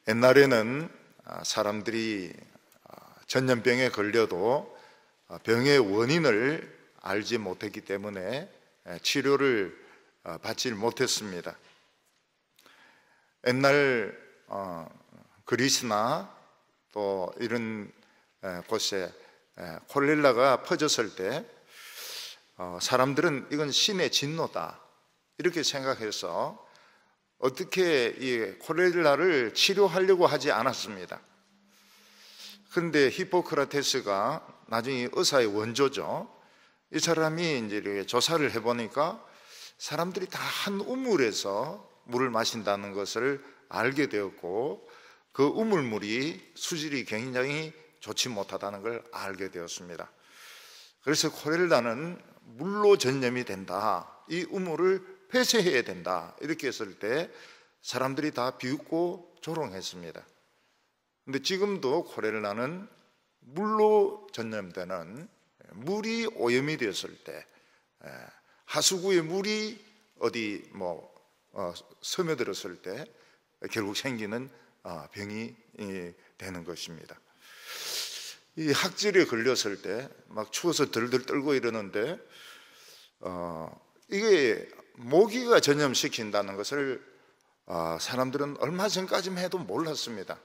옛날에는 사람들이 전염병에 걸려도 병의 원인을 알지 못했기 때문에 치료를 받지 못했습니다. 옛날 그리스나 또 이런 곳에 콜레라가 퍼졌을 때 사람들은 이건 신의 진노다 이렇게 생각해서 어떻게 이 콜레라를 치료하려고 하지 않았습니다. 그런데 히포크라테스가 나중에 의사의 원조죠. 이 사람이 이제 이렇게 조사를 해보니까 사람들이 다 한 우물에서 물을 마신다는 것을 알게 되었고, 그 우물물이 수질이 굉장히 좋지 못하다는 걸 알게 되었습니다. 그래서 콜레라는 물로 전염이 된다, 이 우물을 폐쇄해야 된다 이렇게 했을 때 사람들이 다 비웃고 조롱했습니다. 근데 지금도 콜레라는 물로 전염되는, 물이 오염이 되었을 때, 하수구에 물이 어디 스며들었을 때 결국 생기는 병이 되는 것입니다. 이 학질에 걸렸을 때 막 추워서 덜덜 떨고 이러는데 이게 모기가 전염시킨다는 것을 사람들은 얼마 전까지만 해도 몰랐습니다.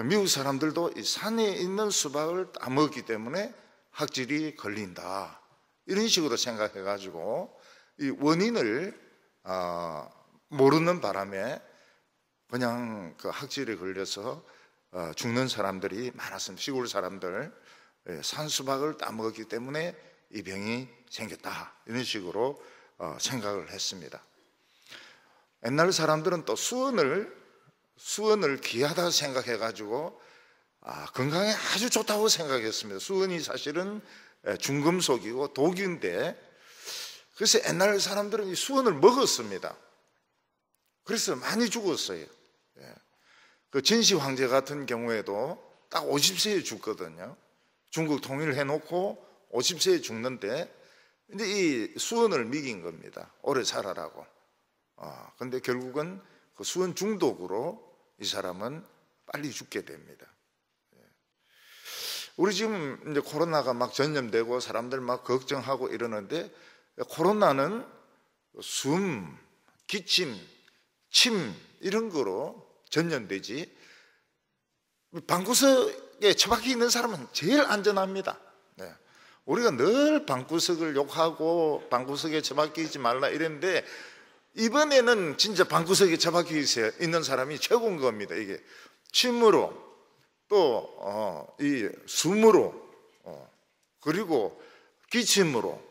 미국 사람들도 이 산에 있는 수박을 따먹기 때문에 학질이 걸린다 이런 식으로 생각해가지고 이 원인을 모르는 바람에 그냥 그 학질에 걸려서 죽는 사람들이 많았습니다. 시골 사람들, 산수박을 따먹었기 때문에 이 병이 생겼다 이런 식으로 생각을 했습니다. 옛날 사람들은 또 수원을 귀하다 생각해가지고 건강에 아주 좋다고 생각했습니다. 수원이 사실은 중금속이고 독인데, 그래서 옛날 사람들은 이 수원을 먹었습니다. 그래서 많이 죽었어요. 그 진시 황제 같은 경우에도 딱 50세에 죽거든요. 중국 통일을 해놓고 50세에 죽는데 이제 이 수원을 먹인 겁니다. 오래 살아라고. 근데 결국은 그 수원 중독으로 이 사람은 빨리 죽게 됩니다. 우리 지금 이제 코로나가 막 전염되고 사람들 막 걱정하고 이러는데, 코로나는 숨, 기침, 침 이런 거로 전염되지, 방구석에 처박혀 있는 사람은 제일 안전합니다. 우리가 늘 방구석을 욕하고 방구석에 처박혀 있지 말라 이랬는데, 이번에는 진짜 방구석에 처박혀 있는 사람이 최고인 겁니다. 이게 침으로 또 이 숨으로 그리고 기침으로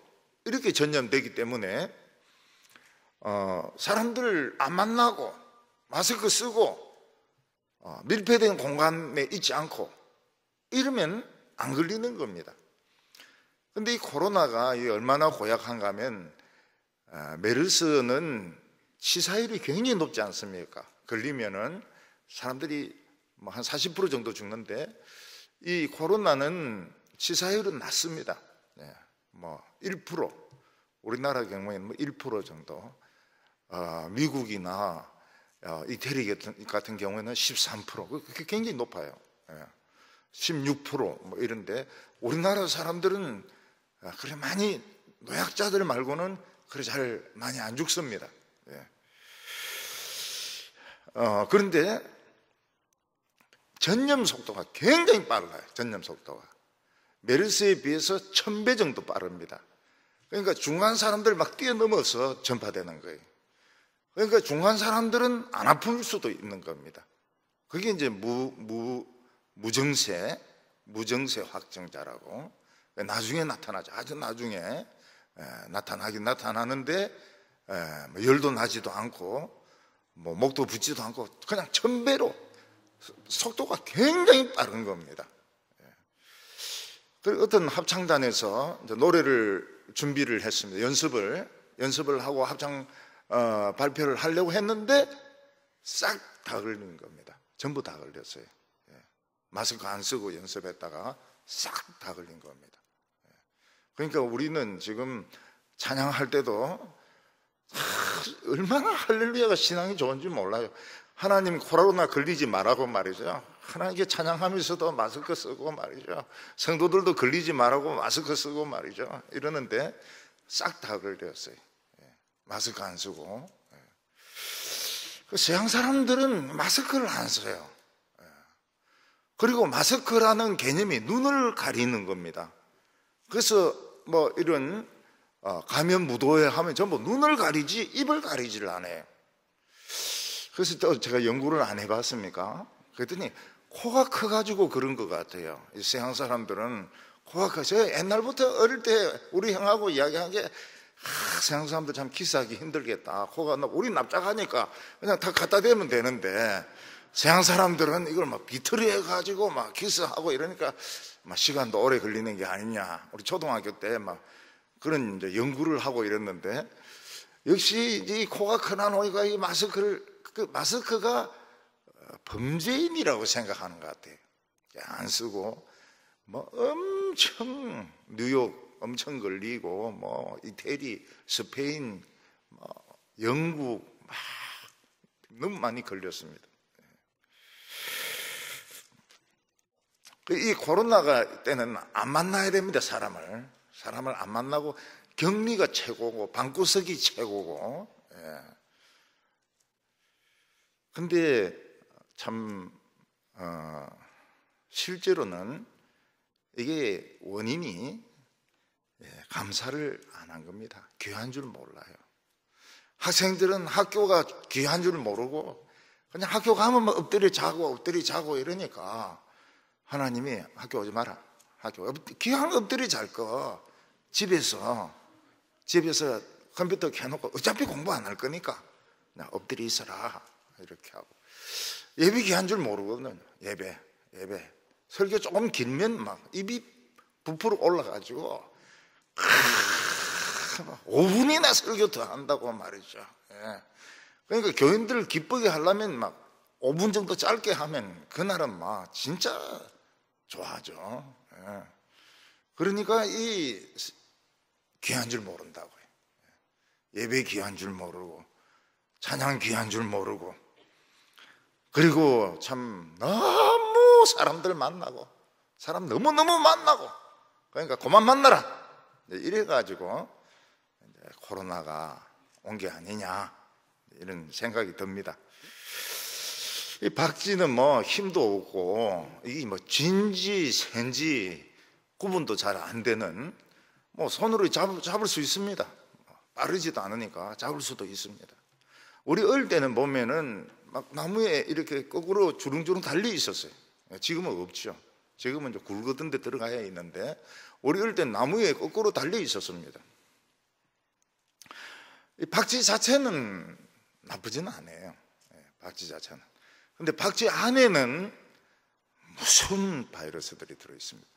이렇게 전염되기 때문에 사람들 안 만나고 마스크 쓰고 밀폐된 공간에 있지 않고 이러면 안 걸리는 겁니다. 근데 이 코로나가 얼마나 고약한가 하면 메르스는 치사율이 굉장히 높지 않습니까? 걸리면은 사람들이 한 40% 정도 죽는데, 이 코로나는 치사율은 낮습니다. 1%, 우리나라 경우에는 1% 정도, 미국이나 이태리 같은 경우에는 13%, 그게 굉장히 높아요. 16% 이런데, 우리나라 사람들은 그래 많이, 노약자들 말고는 그래 잘 많이 안 죽습니다. 그런데 전염 속도가 굉장히 빨라요. 전염 속도가 메르스에 비해서 1000배 정도 빠릅니다. 그러니까 중간 사람들 막 뛰어넘어서 전파되는 거예요. 그러니까 중간 사람들은 안 아플 수도 있는 겁니다. 그게 이제 무증세 확정자라고 나중에 나타나죠. 아주 나중에 나타나긴 나타나는데 열도 나지도 않고 목도 붓지도 않고 그냥 1000배로 속도가 굉장히 빠른 겁니다. 어떤 합창단에서 노래를 준비를 했습니다. 연습을 하고 합창 발표를 하려고 했는데 싹 다 걸린 겁니다. 전부 다 걸렸어요. 마스크 안 쓰고 연습했다가 싹 다 걸린 겁니다. 그러니까 우리는 지금 찬양할 때도 얼마나 할렐루야가 신앙이 좋은지 몰라요. 하나님 코로나 걸리지 말라고 말이죠. 하나님께 찬양하면서도 마스크 쓰고 말이죠. 성도들도 걸리지 말라고 마스크 쓰고 말이죠. 이러는데 싹 다 걸렸어요. 마스크 안 쓰고. 그 서양 사람들은 마스크를 안 써요. 그리고 마스크라는 개념이 눈을 가리는 겁니다. 그래서 뭐 이런 감염 무도회 하면 전부 눈을 가리지 입을 가리지를 않아요. 그래서 또 제가 연구를 안 해봤습니까? 그랬더니 코가 커가지고 그런 것 같아요. 이 서양 사람들은 코가 커서 옛날부터 어릴 때 우리 형하고 이야기한 게 서양 사람들 참 키스하기 힘들겠다. 코가 우리 납작하니까 그냥 다 갖다 대면 되는데 서양 사람들은 이걸 막 비틀어 가지고 막 키스하고 이러니까 막 시간도 오래 걸리는 게 아니냐. 우리 초등학교 때 막 그런 이제 연구를 하고 이랬는데 역시 이 코가 크나 노이가 이 마스크가 범죄인이라고 생각하는 것 같아요. 안 쓰고 뭐 엄청 뉴욕 엄청 걸리고 뭐 이태리, 스페인, 뭐 영국 막 너무 많이 걸렸습니다. 이 코로나가 때는 안 만나야 됩니다. 사람을 안 만나고 격리가 최고고 방구석이 최고고. 근데 참 실제로는 이게 원인이 감사를 안 한 겁니다. 귀한 줄 몰라요. 학생들은 학교가 귀한 줄 모르고 그냥 학교 가면 엎드려 자고 이러니까 하나님이 학교 오지 마라. 귀한 엎드려 잘 거 집에서 컴퓨터 켜놓고 어차피 공부 안 할 거니까 그냥 엎드려 있어라 이렇게 하고. 예배 귀한 줄 모르거든요. 예배 설교 조금 길면 막 입이 부풀어 올라가지고 5분이나 설교 더 한다고 말이죠. 그러니까 교인들을 기쁘게 하려면 막 5분 정도 짧게 하면 그날은 막 진짜 좋아하죠. 그러니까 이 귀한 줄 모른다고요. 예배 귀한 줄 모르고 찬양 귀한 줄 모르고 그리고 참 너무 사람들 만나고 사람 너무너무 만나고 그러니까 그만 만나라 이래가지고 코로나가 온 게 아니냐 이런 생각이 듭니다. 이 박쥐는 뭐 힘도 없고 이게 뭐 진지 센지 구분도 잘 안 되는 뭐 손으로 잡을 수 있습니다. 빠르지도 않으니까 잡을 수도 있습니다. 우리 어릴 때는 보면은 막 나무에 이렇게 거꾸로 주렁주렁 달려 있었어요. 지금은 없죠. 지금은 이제 굵어든 데 들어가야 있는데 우리 어릴 때 나무에 거꾸로 달려 있었습니다. 이 박쥐 자체는 나쁘지는 않아요. 박쥐 자체는. 근데 박쥐 안에는 무슨 바이러스들이 들어있습니다.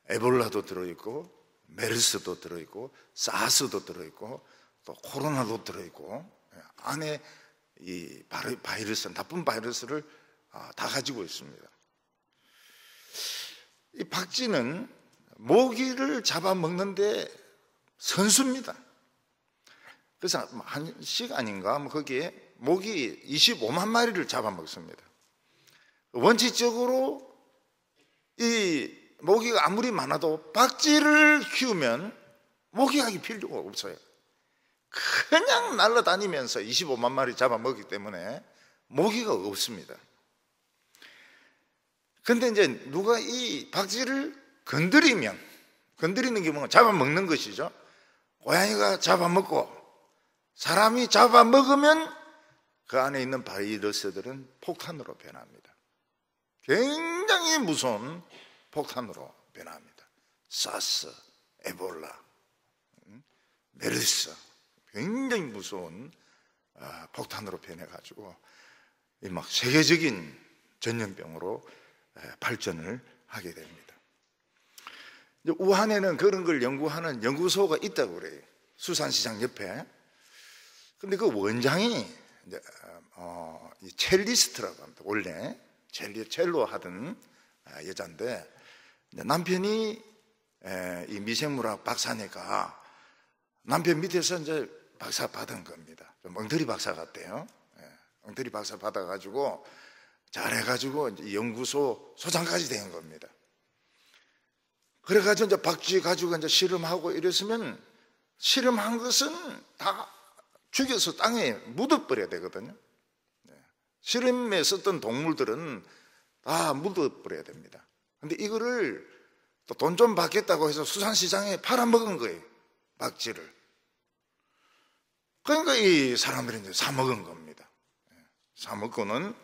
에볼라도 들어있고 메르스도 들어있고 사스도 들어있고 또 코로나도 들어있고 안에 이 바이러스, 나쁜 바이러스를 다 가지고 있습니다. 이 박쥐는 모기를 잡아먹는데 선수입니다. 그래서 한 시간인가 거기에 모기 25만 마리를 잡아먹습니다. 원칙적으로 이 모기가 아무리 많아도 박쥐를 키우면 모기약이 필요가 없어요. 그냥 날아다니면서 25만 마리 잡아먹기 때문에 모기가 없습니다. 근데 이제 누가 이 박쥐를 건드리는 게 뭐냐? 잡아먹는 것이죠. 고양이가 잡아먹고 사람이 잡아먹으면 그 안에 있는 바이러스들은 폭탄으로 변합니다. 굉장히 무서운 폭탄으로 변합니다. 사스, 에볼라, 메르스 굉장히 무서운 폭탄으로 변해가지고 막 세계적인 전염병으로 발전을 하게 됩니다. 우한에는 그런 걸 연구하는 연구소가 있다고 그래요. 수산시장 옆에. 근데 그 원장이 이제 이 첼리스트라고 합니다. 원래 첼로 하던 여자인데 남편이 이 미생물학 박사니까 남편 밑에서 이제 박사 받은 겁니다. 좀 엉터리 박사 같대요. 엉터리 박사 받아가지고 잘해가지고 이제 연구소 소장까지 된 겁니다. 그래가지고 이제 박쥐 가지고 이제 실험하고 이랬으면 실험한 것은 다 죽여서 땅에 묻어버려야 되거든요. 실험에 썼던 동물들은 다 묻어버려야 됩니다. 근데 이거를 또 돈 좀 받겠다고 해서 수산시장에 팔아먹은 거예요, 박쥐를. 그러니까 이 사람들이 이제 사먹은 겁니다. 사먹고는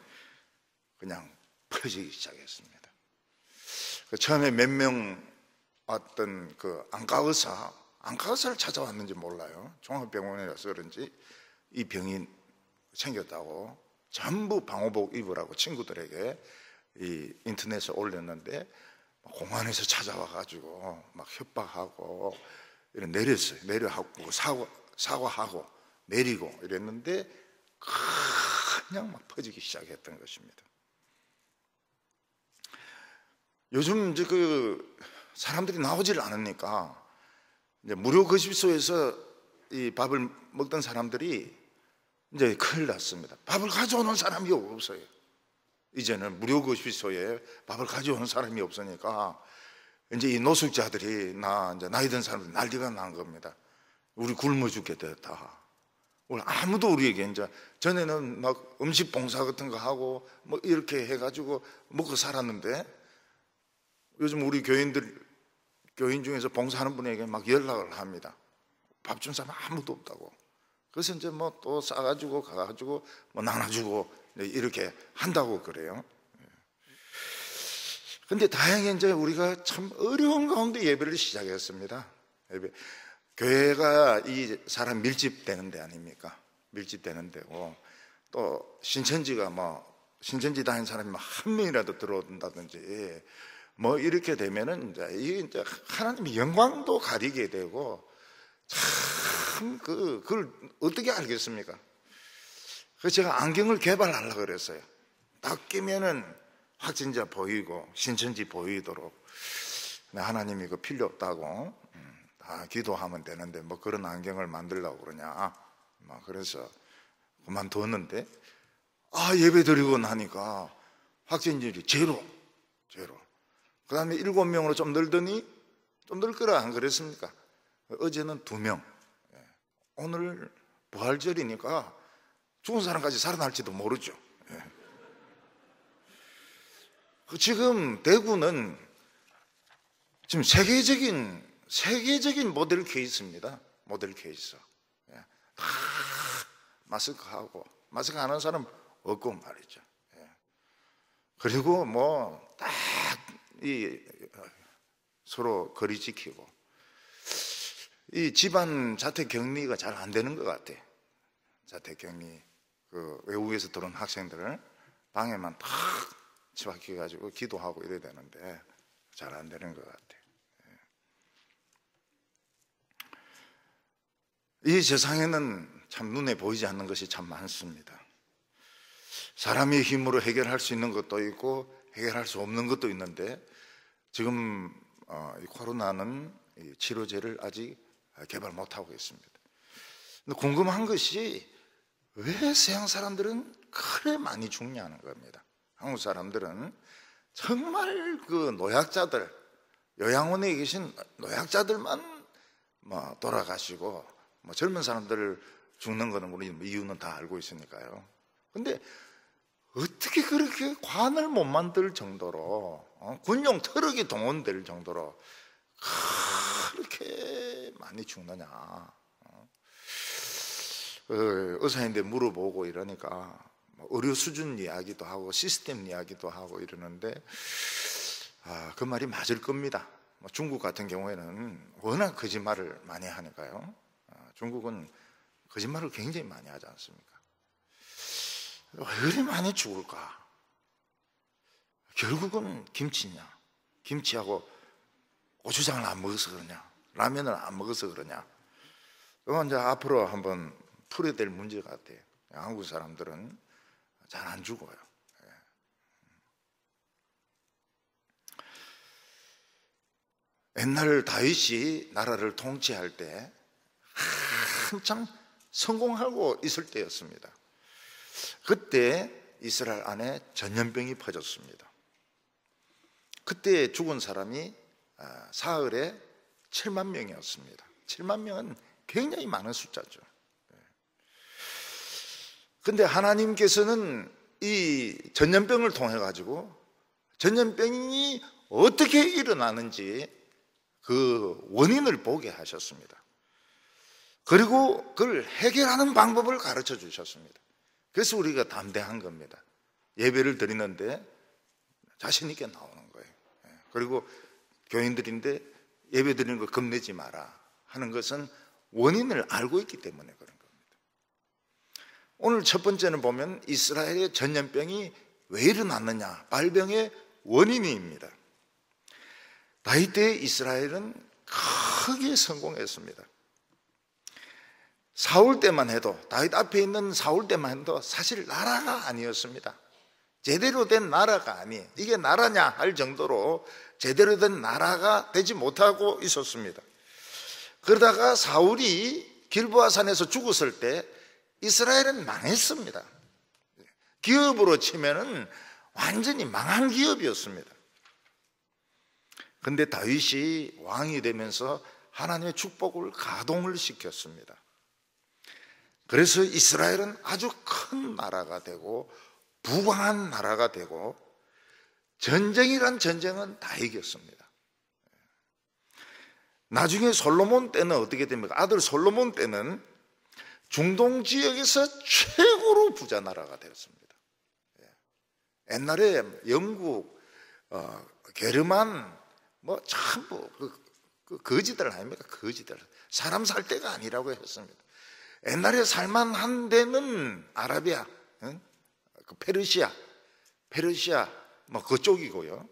그냥 퍼지기 시작했습니다. 처음에 몇 명 왔던 그 안과의사를 찾아왔는지 몰라요. 종합병원이라서 그런지 이 병이 생겼다고 전부 방호복 입으라고 친구들에게 이 인터넷에 올렸는데 공안에서 찾아와가지고 막 협박하고 이런 내렸어요. 내려하고 사과하고 내리고 이랬는데 그냥 막 퍼지기 시작했던 것입니다. 요즘 이제 그 사람들이 나오질 않으니까 이제 무료 거시소에서 이 밥을 먹던 사람들이 이제 큰일 났습니다. 밥을 가져오는 사람이 없어요. 이제는 무료 거시소에 밥을 가져오는 사람이 없으니까 이제 이 노숙자들이 이제 나이 든 사람들이 난리가 난 겁니다. 우리 굶어 죽게 됐다. 오늘 아무도 우리에게 이제 전에는 막 음식 봉사 같은 거 하고 뭐 이렇게 해가지고 먹고 살았는데 요즘 우리 교인 중에서 봉사하는 분에게 막 연락을 합니다. 밥 준 사람 아무도 없다고. 그래서 이제 뭐 또 싸가지고 가가지고 뭐 나눠주고 이렇게 한다고 그래요. 근데 다행히 이제 우리가 참 어려운 가운데 예배를 시작했습니다. 교회가 이 사람 밀집되는 데 아닙니까? 밀집되는 데고 또 신천지 다니는 사람이 한 명이라도 들어온다든지 뭐 이렇게 되면은 이제 하나님의 영광도 가리게 되고 참 그걸 어떻게 알겠습니까? 그래서 제가 안경을 개발하려고 그랬어요. 딱 끼면은 확진자 보이고 신천지 보이도록. 하나님이 그 필요 없다고 다 기도하면 되는데 뭐 그런 안경을 만들려고 그러냐. 그래서 그만두었는데 예배 드리고 나니까 확진율이 제로. 그 다음에 7명으로 좀 늘더니 좀 늘 거라 안 그랬습니까? 어제는 2명. 오늘 부활절이니까 죽은 사람까지 살아날지도 모르죠. 지금 대구는 지금 세계적인 모델 케이스입니다. 모델 케이스. 다 마스크하고 마스크 안 하는 사람 없고 말이죠. 그리고 뭐 딱 서로 거리 지키고 이 집안 자택 격리가 잘 안 되는 것 같아. 자택 격리 그 외국에서 들어온 학생들을 방에만 탁 집합해 가지고 기도하고 이래야 되는데 잘 안 되는 것 같아. 이 세상에는 참 눈에 보이지 않는 것이 참 많습니다. 사람의 힘으로 해결할 수 있는 것도 있고 해결할 수 없는 것도 있는데 지금 이 코로나는 이 치료제를 아직 개발 못하고 있습니다. 근데 궁금한 것이 왜 서양 사람들은 그래 많이 죽냐는 겁니다. 한국 사람들은 정말 그 노약자들, 요양원에 계신 노약자들만 뭐 돌아가시고 뭐 젊은 사람들 죽는 거는 우리 이유는 다 알고 있으니까요. 근데 어떻게 그렇게 관을 못 만들 정도로 군용 트럭이 동원될 정도로 그렇게 많이 죽느냐. 의사인데 물어보고 이러니까 의료 수준 이야기도 하고 시스템 이야기도 하고 이러는데 그 말이 맞을 겁니다. 중국 같은 경우에는 워낙 거짓말을 많이 하니까요. 중국은 거짓말을 굉장히 많이 하지 않습니까? 왜 이렇게 많이 죽을까? 결국은 김치냐? 김치하고 고추장을 안 먹어서 그러냐? 라면을 안 먹어서 그러냐? 그건 이제 앞으로 한번 풀어야 될 문제 같아요. 한국 사람들은 잘 안 죽어요. 옛날 다윗이 나라를 통치할 때 한참 성공하고 있을 때였습니다. 그때 이스라엘 안에 전염병이 퍼졌습니다. 그때 죽은 사람이 사흘에 7만 명이었습니다. 7만 명은 굉장히 많은 숫자죠. 그런데 하나님께서는 이 전염병을 통해 가지고 전염병이 어떻게 일어나는지 그 원인을 보게 하셨습니다. 그리고 그걸 해결하는 방법을 가르쳐 주셨습니다. 그래서 우리가 담대한 겁니다. 예배를 드리는데 자신 있게 나오는 거예요. 그리고 교인들인데 예배 드리는 거 겁내지 마라 하는 것은 원인을 알고 있기 때문에 그런 겁니다. 오늘 첫 번째는 보면 이스라엘의 전염병이 왜 일어났느냐, 발병의 원인입니다. 다윗 때 이스라엘은 크게 성공했습니다. 사울 때만 해도, 다윗 앞에 있는 사울 때만 해도 사실 나라가 아니었습니다. 제대로 된 나라가 아니에요. 이게 나라냐 할 정도로 제대로 된 나라가 되지 못하고 있었습니다. 그러다가 사울이 길보아산에서 죽었을 때 이스라엘은 망했습니다. 기업으로 치면은 완전히 망한 기업이었습니다. 근데 다윗이 왕이 되면서 하나님의 축복을 가동을 시켰습니다. 그래서 이스라엘은 아주 큰 나라가 되고 부강한 나라가 되고 전쟁이란 전쟁은 다 이겼습니다. 나중에 솔로몬 때는 어떻게 됩니까? 아들 솔로몬 때는 중동 지역에서 최고로 부자 나라가 되었습니다. 옛날에 영국, 게르만 전부 거지들 아닙니까? 거지들. 사람 살 데가 아니라고 했습니다. 옛날에 살만한 데는 아라비아, 페르시아 그쪽이고요.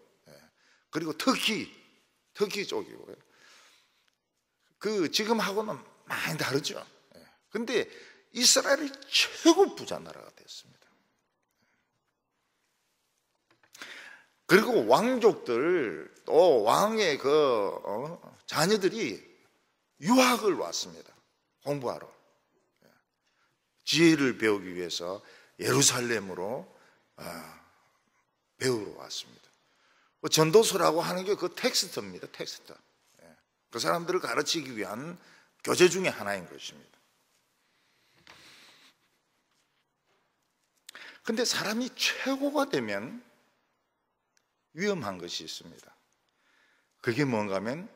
그리고 터키 쪽이고요. 지금하고는 많이 다르죠. 근데 이스라엘이 최고 부자 나라가 됐습니다. 그리고 왕족들 또 왕의 자녀들이 유학을 왔습니다. 공부하러. 지혜를 배우기 위해서 예루살렘으로 배우러 왔습니다. 전도서라고 하는 게 그 텍스트입니다. 텍스트. 그 사람들을 가르치기 위한 교재 중에 하나인 것입니다. 근데 사람이 최고가 되면 위험한 것이 있습니다. 그게 뭔가 하면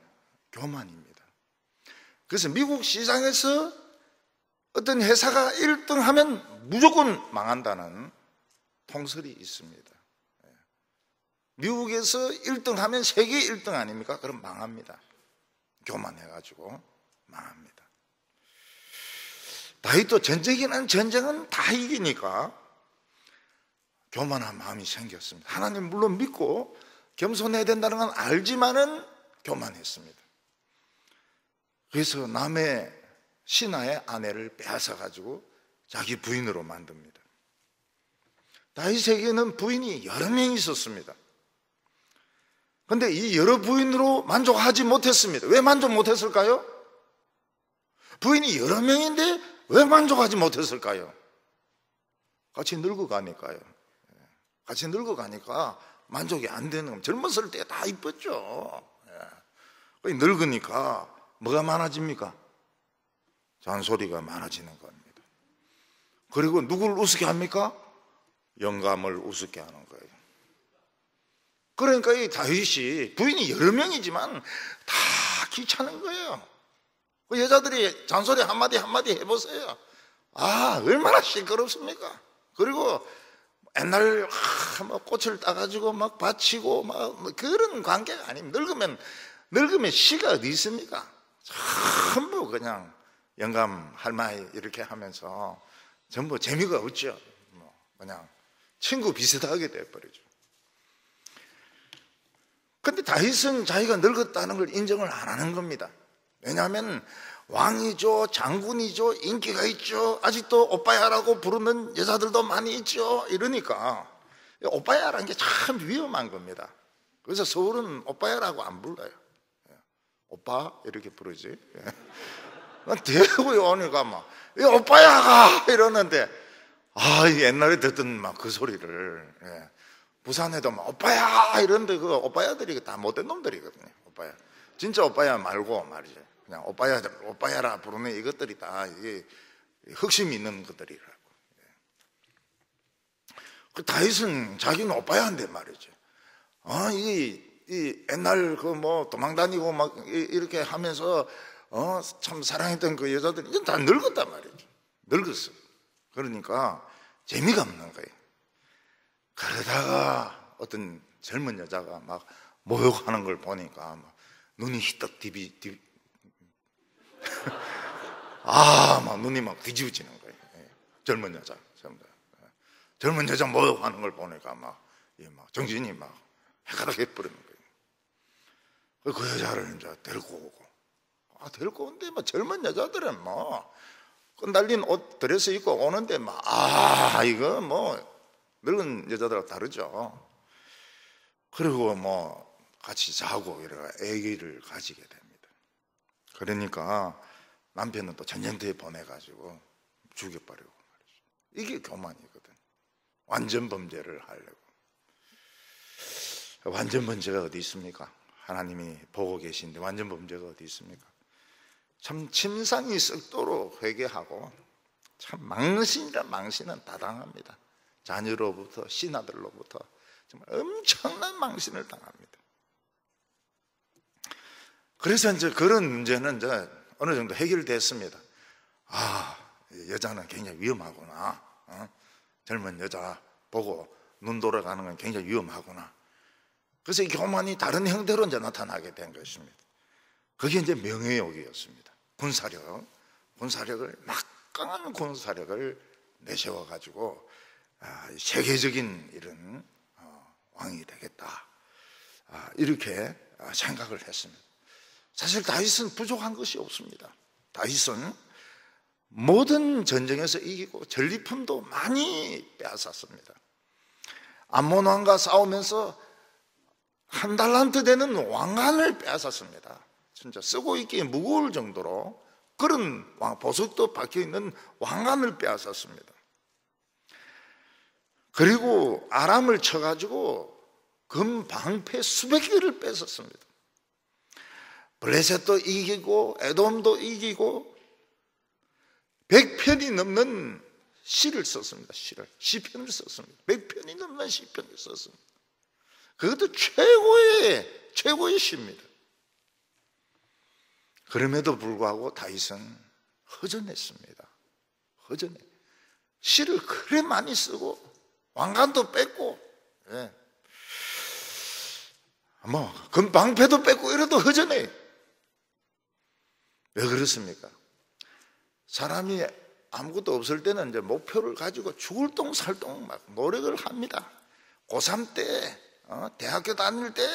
교만입니다. 그래서 미국 시장에서 어떤 회사가 1등 하면 무조건 망한다는 통설이 있습니다. 미국에서 1등 하면 세계 1등 아닙니까? 그럼 망합니다. 교만해가지고 망합니다. 다윗도 전쟁이라는 전쟁은 다 이기니까 교만한 마음이 생겼습니다. 하나님 물론 믿고 겸손해야 된다는 건 알지만은 교만했습니다. 그래서 남의 신하의 아내를 빼앗아가지고 자기 부인으로 만듭니다. 다윗에게는 부인이 여러 명이 있었습니다. 그런데 이 여러 부인으로 만족하지 못했습니다. 왜 만족 못했을까요? 부인이 여러 명인데 왜 만족하지 못했을까요? 같이 늙어가니까요. 같이 늙어가니까 만족이 안 되는 겁니다. 젊었을 때 다 이뻤죠. 늙으니까 뭐가 많아집니까? 잔소리가 많아지는 겁니다. 그리고 누구를 우습게 합니까? 영감을 우습게 하는 거예요. 그러니까 이 다윗이 부인이 여러 명이지만 다 귀찮은 거예요. 그 여자들이 잔소리 한마디 해보세요. 얼마나 시끄럽습니까? 그리고 옛날 꽃을 따가지고 막 바치고 그런 관계가 아닙니다. 늙으면 시가 어디 있습니까? 전부 그냥 영감 할머니 이렇게 하면서 전부 재미가 없죠. 그냥 친구 비슷하게 돼버리죠. 근데 다윗은 자기가 늙었다는 걸 인정을 안 하는 겁니다. 왜냐하면 왕이죠, 장군이죠, 인기가 있죠, 아직도 오빠야라고 부르는 여자들도 많이 있죠. 이러니까 오빠야라는 게 참 위험한 겁니다. 그래서 서울은 오빠야라고 안 불러요. 오빠 이렇게 부르지. 대구에 오니까 오빠야가 이러는데 옛날에 듣던 막 그 소리를, 예. 부산에도 막 오빠야 이런데 그 오빠야들이 다 못된 놈들이거든요. 오빠야, 진짜 오빠야 말고 말이죠. 그냥 오빠야라 부르는 이것들이 다 이게 흑심이 있는 것들이라고. 그 다윗은 자기는 오빠야인데 말이죠. 이 옛날 그 뭐 도망 다니고 막 이렇게 하면서 참 사랑했던 그 여자들 이건 다 늙었단 말이죠. 늙었어. 그러니까 재미가 없는 거예요. 그러다가 어떤 젊은 여자가 막 모욕하는 걸 보니까 막 눈이 희떡 막 눈이 막 뒤집어지는 거예요. 젊은 여자 모욕하는 걸 보니까 막 정신이 막 해가닥 해버리는 거예요. 그 여자를 이제 데리고 오고, 데리고 오는데 뭐 젊은 여자들은 뭐 끈달린 옷 드레스 입고 오는데 막 이거 뭐 늙은 여자들하고 다르죠. 그리고 뭐 같이 자고 이래 아기를 가지게 됩니다. 그러니까 남편은 또 전쟁터에 보내가지고 죽여버리고 말이죠. 이게 교만이거든. 완전 범죄를 하려고. 완전 범죄가 어디 있습니까? 하나님이 보고 계신데 완전 범죄가 어디 있습니까? 참 침상이 썩도록 회개하고, 참 망신은 다 당합니다. 자녀로부터 신하들로부터 정말 엄청난 망신을 당합니다. 그래서 이제 그런 문제는 이제 어느 정도 해결됐습니다. 여자는 굉장히 위험하구나. 젊은 여자 보고 눈 돌아가는 건 굉장히 위험하구나. 그래서 이 교만이 다른 형태로 이제 나타나게 된 것입니다. 그게 이제 명예욕이었습니다. 군사력을 막강한 군사력을 내세워가지고 세계적인 이런 왕이 되겠다, 이렇게 생각을 했습니다. 사실 다윗은 부족한 것이 없습니다. 다윗은 모든 전쟁에서 이기고 전리품도 많이 빼앗았습니다. 암몬 왕과 싸우면서 1달란트 되는 왕관을 빼앗았습니다. 진짜 쓰고 있기에 무거울 정도로 그런 보석도 박혀있는 왕관을 빼앗았습니다. 그리고 아람을 쳐가지고 금 방패 수백 개를 뺏었습니다. 블레셋도 이기고 에돔도 이기고 100편이 넘는 시를 썼습니다. 시편을 썼습니다. 100편이 넘는 시편을 썼습니다. 그것도 최고의 시입니다. 그럼에도 불구하고 다윗은 허전했습니다. 시를 그래 많이 쓰고 왕관도 뺏고, 금방패도 뺏고 이래도 허전해. 왜 그렇습니까? 사람이 아무것도 없을 때는 이제 목표를 가지고 죽을 똥 살 똥 막 노력을 합니다. 고3 때, 대학교 다닐 때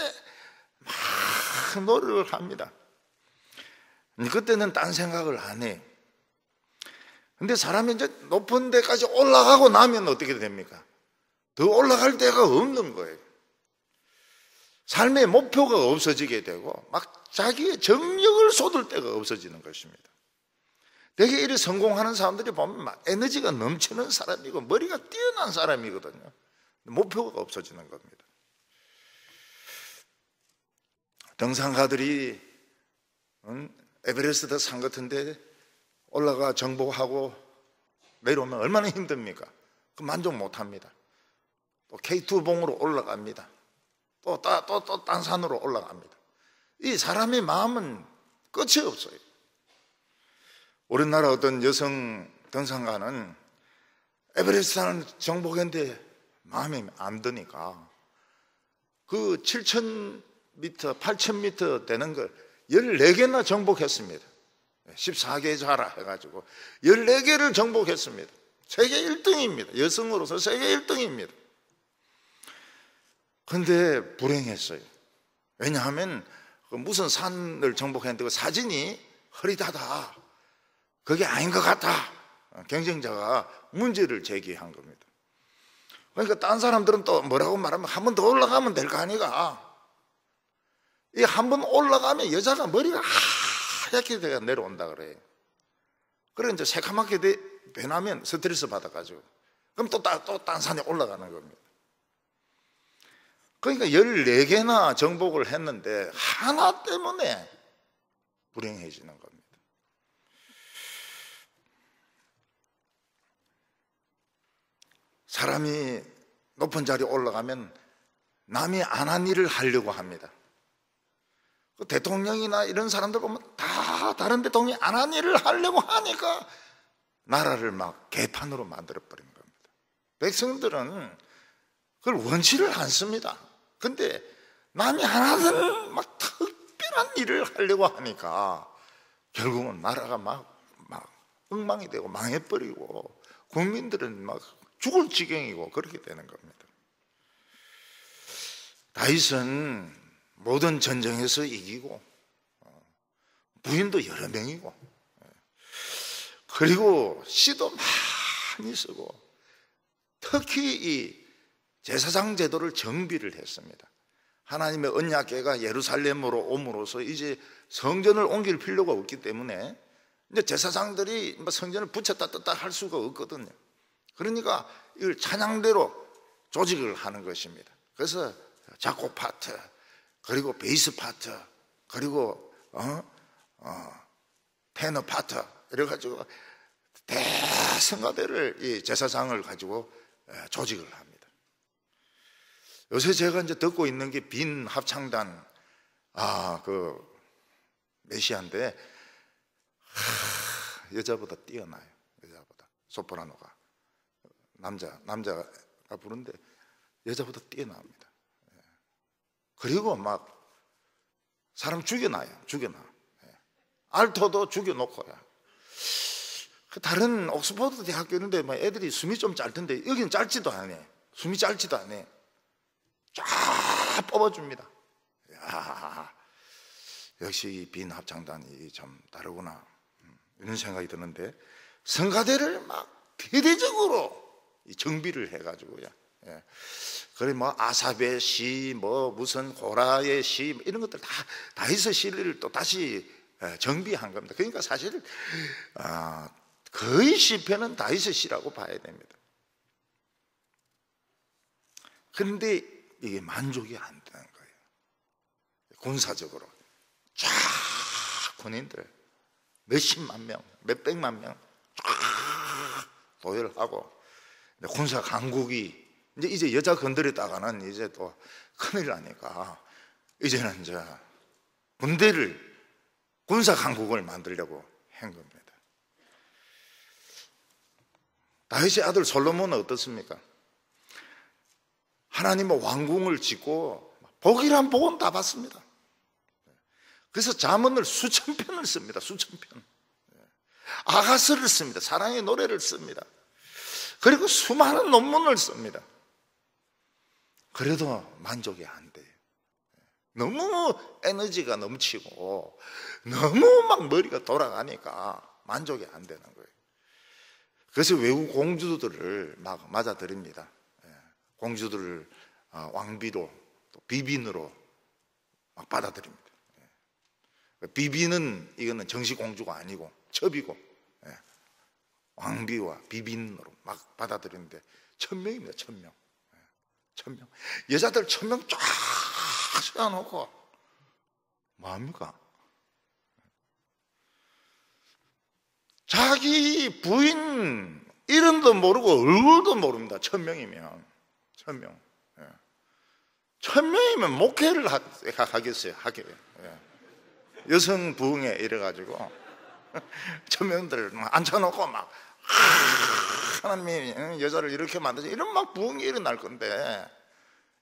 막 노력을 합니다. 그때는 딴 생각을 안 해. 근데 사람이 이제 높은 데까지 올라가고 나면 어떻게 됩니까? 더 올라갈 데가 없는 거예요. 삶의 목표가 없어지게 되고 막 자기의 정력을 쏟을 데가 없어지는 것입니다. 되게 이렇게 성공하는 사람들이 보면 막 에너지가 넘치는 사람이고 머리가 뛰어난 사람이거든요. 목표가 없어지는 겁니다. 등산가들이 에베레스트 산 같은데 올라가 정복하고 내려오면 얼마나 힘듭니까? 그 만족 못합니다. 또 K2 봉으로 올라갑니다. 또 딴 산으로 올라갑니다. 이 사람의 마음은 끝이 없어요. 우리나라 어떤 여성 등산가는 에베레스트산을 정복했는데 마음이 안 드니까 그 7,000m, 8,000m 되는 걸 14개나 정복했습니다. 14개 자라 해가지고 14개를 정복했습니다. 세계 1등입니다. 여성으로서 세계 1등입니다. 그런데 불행했어요. 왜냐하면 무슨 산을 정복했는데 그 사진이 흐릿하다, 그게 아닌 것 같다, 경쟁자가 문제를 제기한 겁니다. 그러니까 딴 사람들은 또 뭐라고 말하면 한 번 더 올라가면 될 거 아니가. 이 한 번 올라가면 여자가 머리가 하얗게 돼가 내려온다 그래요. 그래 이제 새카맣게 변하면 스트레스 받아가지고 그럼 또 딴 산에 올라가는 겁니다. 그러니까 14개나 정복을 했는데 하나 때문에 불행해지는 겁니다. 사람이 높은 자리에 올라가면 남이 안 한 일을 하려고 합니다. 대통령이나 이런 사람들 보면 다 다른 대통령이 안 한 일을 하려고 하니까 나라를 막 개판으로 만들어버린 겁니다. 백성들은 그걸 원치를 않습니다. 근데 남이 안 하던 막 특별한 일을 하려고 하니까 결국은 나라가 막 엉망이 되고 망해버리고 국민들은 막 죽을 지경이고 그렇게 되는 겁니다. 다윗은 모든 전쟁에서 이기고 부인도 여러 명이고 그리고 씨도 많이 쓰고 특히 이 제사장 제도를 정비를 했습니다. 하나님의 언약궤가 예루살렘으로 옴으로써 이제 성전을 옮길 필요가 없기 때문에 이제 제사장들이 성전을 붙였다 떴다 할 수가 없거든요. 그러니까 이걸 찬양대로 조직을 하는 것입니다. 그래서 작곡 파트, 그리고 베이스 파트, 그리고 테너 파트 이래가지고 대성가대를 이 제사장을 가지고 조직을 합니다. 요새 제가 이제 듣고 있는 게 빈 합창단 그 메시아인데 여자보다 뛰어나요. 여자보다 소프라노가 남자가 부르는데 여자보다 뛰어납니다. 그리고 막 사람 죽여놔요. 알토도 죽여놓고요. 다른 옥스퍼드 대학교 있는데 애들이 숨이 좀 짧던데 여기는 짧지도 않네. 숨이 짧지도 않네. 쫙 뽑아줍니다. 야, 역시 빈 합창단이 참 다르구나 이런 생각이 드는데 성가대를 막 대대적으로 정비를 해가지고요. 그래 아삽의 시, 무슨 고라의 시 이런 것들 다 다윗의 시를 또 다시 정비한 겁니다. 그러니까 사실 거의 시편은 다윗의 시라고 봐야 됩니다. 그런데 이게 만족이 안 되는 거예요. 군사적으로 쫙 군인들 몇십만 명, 몇백만 명 쫙 도열하고 군사 강국이 이제 여자 건드렸다가는 이제 또 큰일 나니까 이제는 이제 군사 강국을 만들려고 한 겁니다. 다윗의 아들 솔로몬은 어떻습니까? 하나님의 왕궁을 짓고 복이란 복은 다 받습니다. 그래서 잠언을 수천 편을 씁니다. 수천 편. 아가서를 씁니다. 사랑의 노래를 씁니다. 그리고 수많은 논문을 씁니다. 그래도 만족이 안 돼요. 너무 에너지가 넘치고 너무 막 머리가 돌아가니까 만족이 안 되는 거예요. 그래서 외국 공주들을 막 맞아들입니다. 공주들을 왕비로 또 비빈으로 막 받아들입니다. 비빈은 이거는 정식 공주가 아니고 첩이고 왕비와 비빈으로 막 받아들이는데 1000명입니다. 1000명. 1000명. 여자들 1000명 쫙 세워놓고 뭐합니까? 자기 부인 이름도 모르고 얼굴도 모릅니다. 1000명이면 1000명. 1000명이면 목회를 하겠어요. 여성 부흥회 이래가지고 1000명들 앉혀놓고 막 하나님이 여자를 이렇게 만드지 이런 막 부흥이 일어날 건데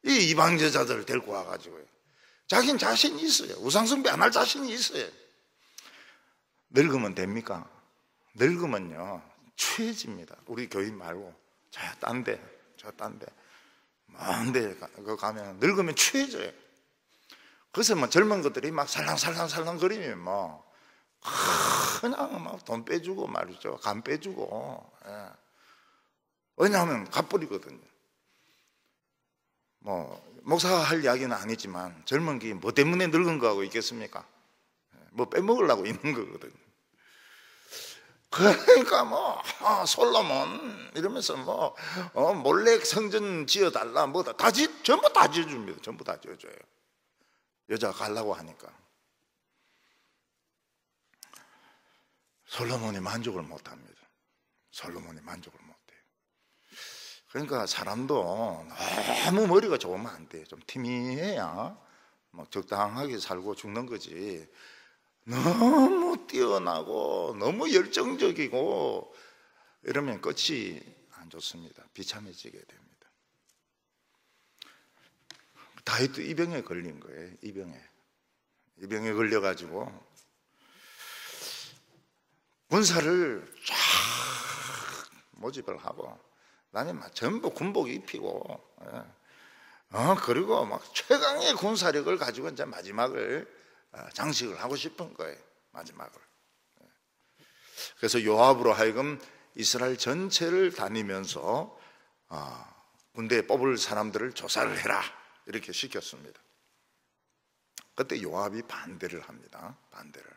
이 이방 여자들을 데리고 와가지고요. 자기는 자신이 있어요. 우상숭배 안 할 자신이 있어요. 늙으면 됩니까? 늙으면요 취해집니다. 우리 교인 말고 저 딴 데 먼데 가면 늙으면 취해져요. 그래서 뭐 젊은 것들이 막 살랑살랑 거리면 뭐 그냥 막 돈 빼주고 말이죠. 간 빼주고. 왜냐하면 갚버리거든요. 뭐 목사가 할 이야기는 아니지만 젊은 게 뭐 때문에 늙은 거하고 있겠습니까? 뭐 빼먹으려고 있는 거거든요. 그러니까 뭐 솔로몬 이러면서 뭐 몰래 성전 지어달라 뭐다 전부 다 지어줍니다. 전부 다 지어줘요. 여자가 가려고 하니까. 솔로몬이 만족을 못합니다. 솔로몬이 만족을 못해요. 그러니까 사람도 너무 머리가 좋으면 안 돼요. 좀 티미해야 뭐 적당하게 살고 죽는 거지. 너무 뛰어나고 너무 열정적이고 이러면 끝이 안 좋습니다. 비참해지게 됩니다. 다윗도 이 병에 걸린 거예요. 이 병에 걸려가지고 군사를 쫙 모집을 하고 나는 막 전부 군복 입히고 그리고 막 최강의 군사력을 가지고 이제 마지막을 장식을 하고 싶은 거예요. 마지막을. 그래서 요압으로 하여금 이스라엘 전체를 다니면서 군대에 뽑을 사람들을 조사를 해라 이렇게 시켰습니다. 그때 요압이 반대를 합니다. 반대를.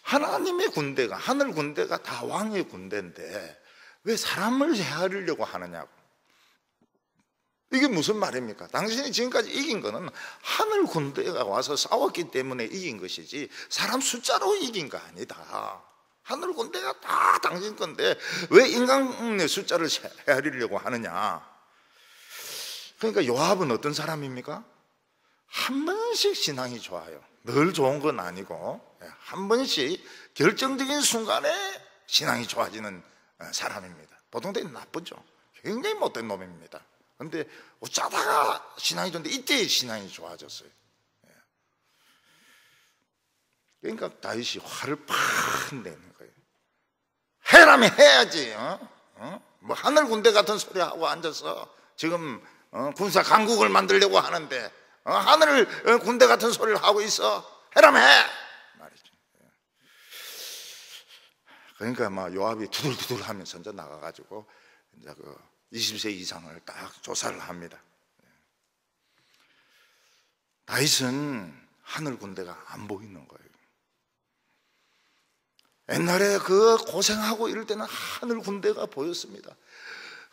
하나님의 군대가, 하늘 군대가 다 왕의 군대인데 왜 사람을 헤아리려고 하느냐고. 이게 무슨 말입니까? 당신이 지금까지 이긴 거는 하늘 군대가 와서 싸웠기 때문에 이긴 것이지 사람 숫자로 이긴 거 아니다. 하늘 군대가 다 당신 건데 왜 인간의 숫자를 헤아리려고 하느냐. 그러니까 요압은 어떤 사람입니까? 한 번씩 신앙이 좋아요. 늘 좋은 건 아니고 한 번씩 결정적인 순간에 신앙이 좋아지는 사람입니다. 보통 때는 나쁘죠. 굉장히 못된 놈입니다. 그런데 어쩌다가 신앙이 좋은데 이때 신앙이 좋아졌어요. 그러니까 다윗이 화를 팍 내는 거예요. 해라면 해야지. 뭐 하늘 군대 같은 소리 하고 앉아서 지금 군사 강국을 만들려고 하는데 하늘 군대 같은 소리를 하고 있어. 해라면 해 말이죠. 그러니까 막 요압이 두들두들 하면서 이제 나가가지고 이제 20세 이상을 딱 조사를 합니다. 다윗은 하늘 군대가 안 보이는 거예요. 옛날에 그 고생하고 이럴 때는 하늘 군대가 보였습니다.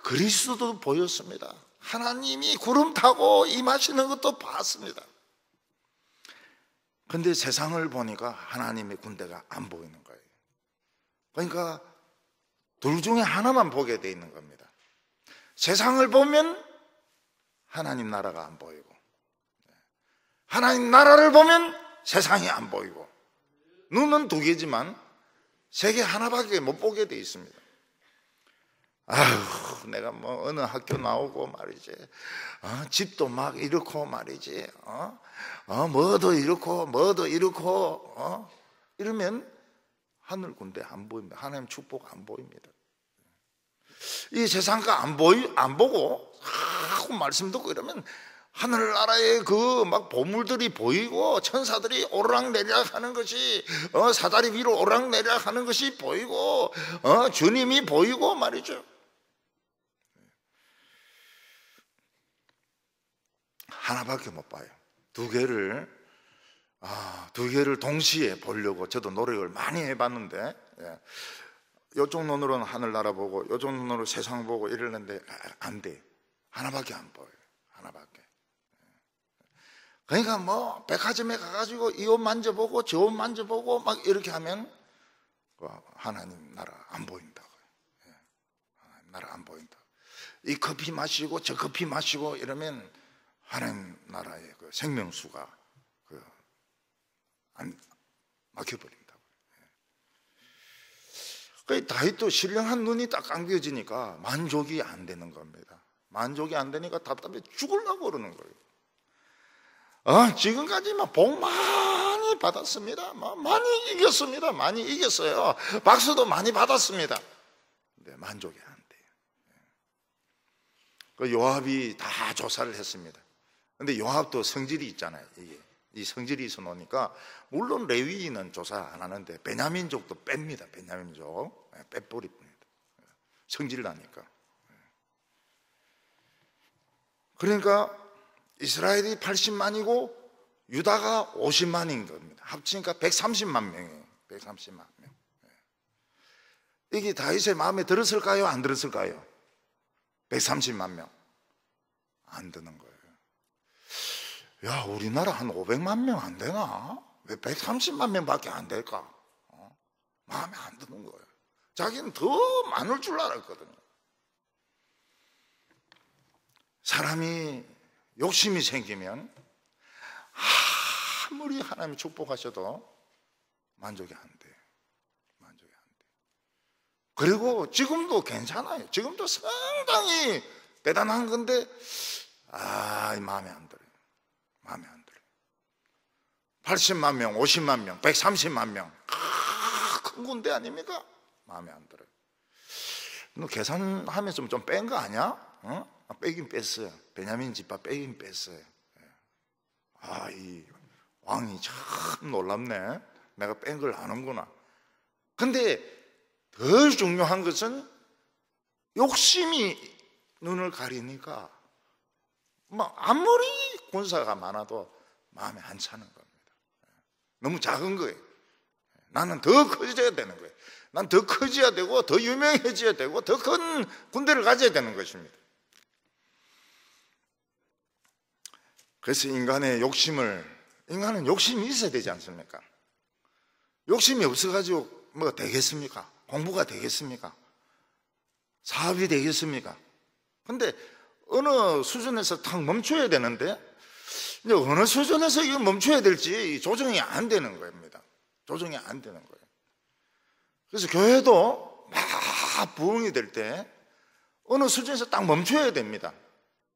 그리스도도 보였습니다. 하나님이 구름 타고 임하시는 것도 봤습니다. 그런데 세상을 보니까 하나님의 군대가 안 보이는 거예요. 그러니까 둘 중에 하나만 보게 돼 있는 겁니다. 세상을 보면 하나님 나라가 안 보이고, 하나님 나라를 보면 세상이 안 보이고, 눈은 두 개지만 세계 하나밖에 못 보게 돼 있습니다. 아휴, 내가 뭐 어느 학교 나오고 말이지, 집도 막 이렇고 말이지, 뭐도 이렇고, 이러면 하늘 군대 안 보입니다. 하나님 축복 안 보입니다. 이 세상가 안 보고 하고 말씀 듣고 이러면 하늘나라의 그 막 보물들이 보이고 천사들이 오르락내리락 하는 것이 사다리 위로 오르락내리락 하는 것이 보이고 주님이 보이고 말이죠. 하나밖에 못 봐요. 두 개를 동시에 보려고 저도 노력을 많이 해봤는데, 이쪽 눈으로는 하늘나라 보고 이쪽 눈으로 세상 보고 이러는데 안 돼. 하나밖에 안 보여요. 하나밖에. 그러니까 뭐 백화점에 가가지고 이 옷 만져보고 저 옷 만져보고 막 이렇게 하면 하나님 나라 안 보인다고요. 하나님 나라 안 보인다. 이 커피 마시고 저 커피 마시고 이러면 하나님 나라의 그 생명수가 안 막혀버린다고요. 그 다윗도 신령한 눈이 딱 감겨지니까 만족이 안 되는 겁니다. 만족이 안 되니까 답답해 죽으려고 그러는 거예요. 지금까지 복 많이 받았습니다. 많이 이겼습니다. 많이 이겼어요. 박수도 많이 받았습니다. 근데 만족이 안 돼요. 그 요압이 다 조사를 했습니다. 근데 요압도 성질이 있잖아요. 이 성질이 있어 놓으니까 물론 레위인은 조사 안 하는데 베냐민족도 뺍니다. 베냐민족 빼버립니다. 성질 나니까. 그러니까 이스라엘이 80만이고 유다가 50만인 겁니다. 합치니까 130만 명이에요. 130만 명. 이게 다윗의 마음에 들었을까요? 안 들었을까요? 130만 명. 안 드는 거예요. 야, 우리나라 한 500만 명 안 되나? 왜 130만 명밖에 안 될까? 마음에 안 드는 거예요. 자기는 더 많을 줄 알았거든요. 사람이 욕심이 생기면 아무리 하나님이 축복하셔도 만족이 안 돼요. 만족이 안 돼요. 그리고 지금도 괜찮아요. 지금도 상당히 대단한 건데 마음에 안 들어요. 마음에 안 들어요. 80만 명, 50만 명, 130만 명, 큰 군대 아닙니까? 마음에 안 들어요. 너 계산하면서 좀 뺀 거 아니야? 빼긴 뺐어요. 베냐민 집합 빼긴 뺐어요. 이 왕이 참 놀랍네. 내가 뺀 걸 아는구나. 근데 더 중요한 것은 욕심이 눈을 가리니까 아무리 군사가 많아도 마음에 안 차는 겁니다. 너무 작은 거예요. 나는 더 커져야 되는 거예요. 난 더 커져야 되고 더 유명해져야 되고 더 큰 군대를 가져야 되는 것입니다. 그래서 인간은 욕심이 있어야 되지 않습니까? 욕심이 없어가지고 뭐가 되겠습니까? 공부가 되겠습니까? 사업이 되겠습니까? 근데 어느 수준에서 탁 멈춰야 되는데 이제 어느 수준에서 이거 멈춰야 될지 조정이 안 되는 겁니다. 조정이 안 되는 거예요. 그래서 교회도 막 부흥이 될 때 어느 수준에서 딱 멈춰야 됩니다.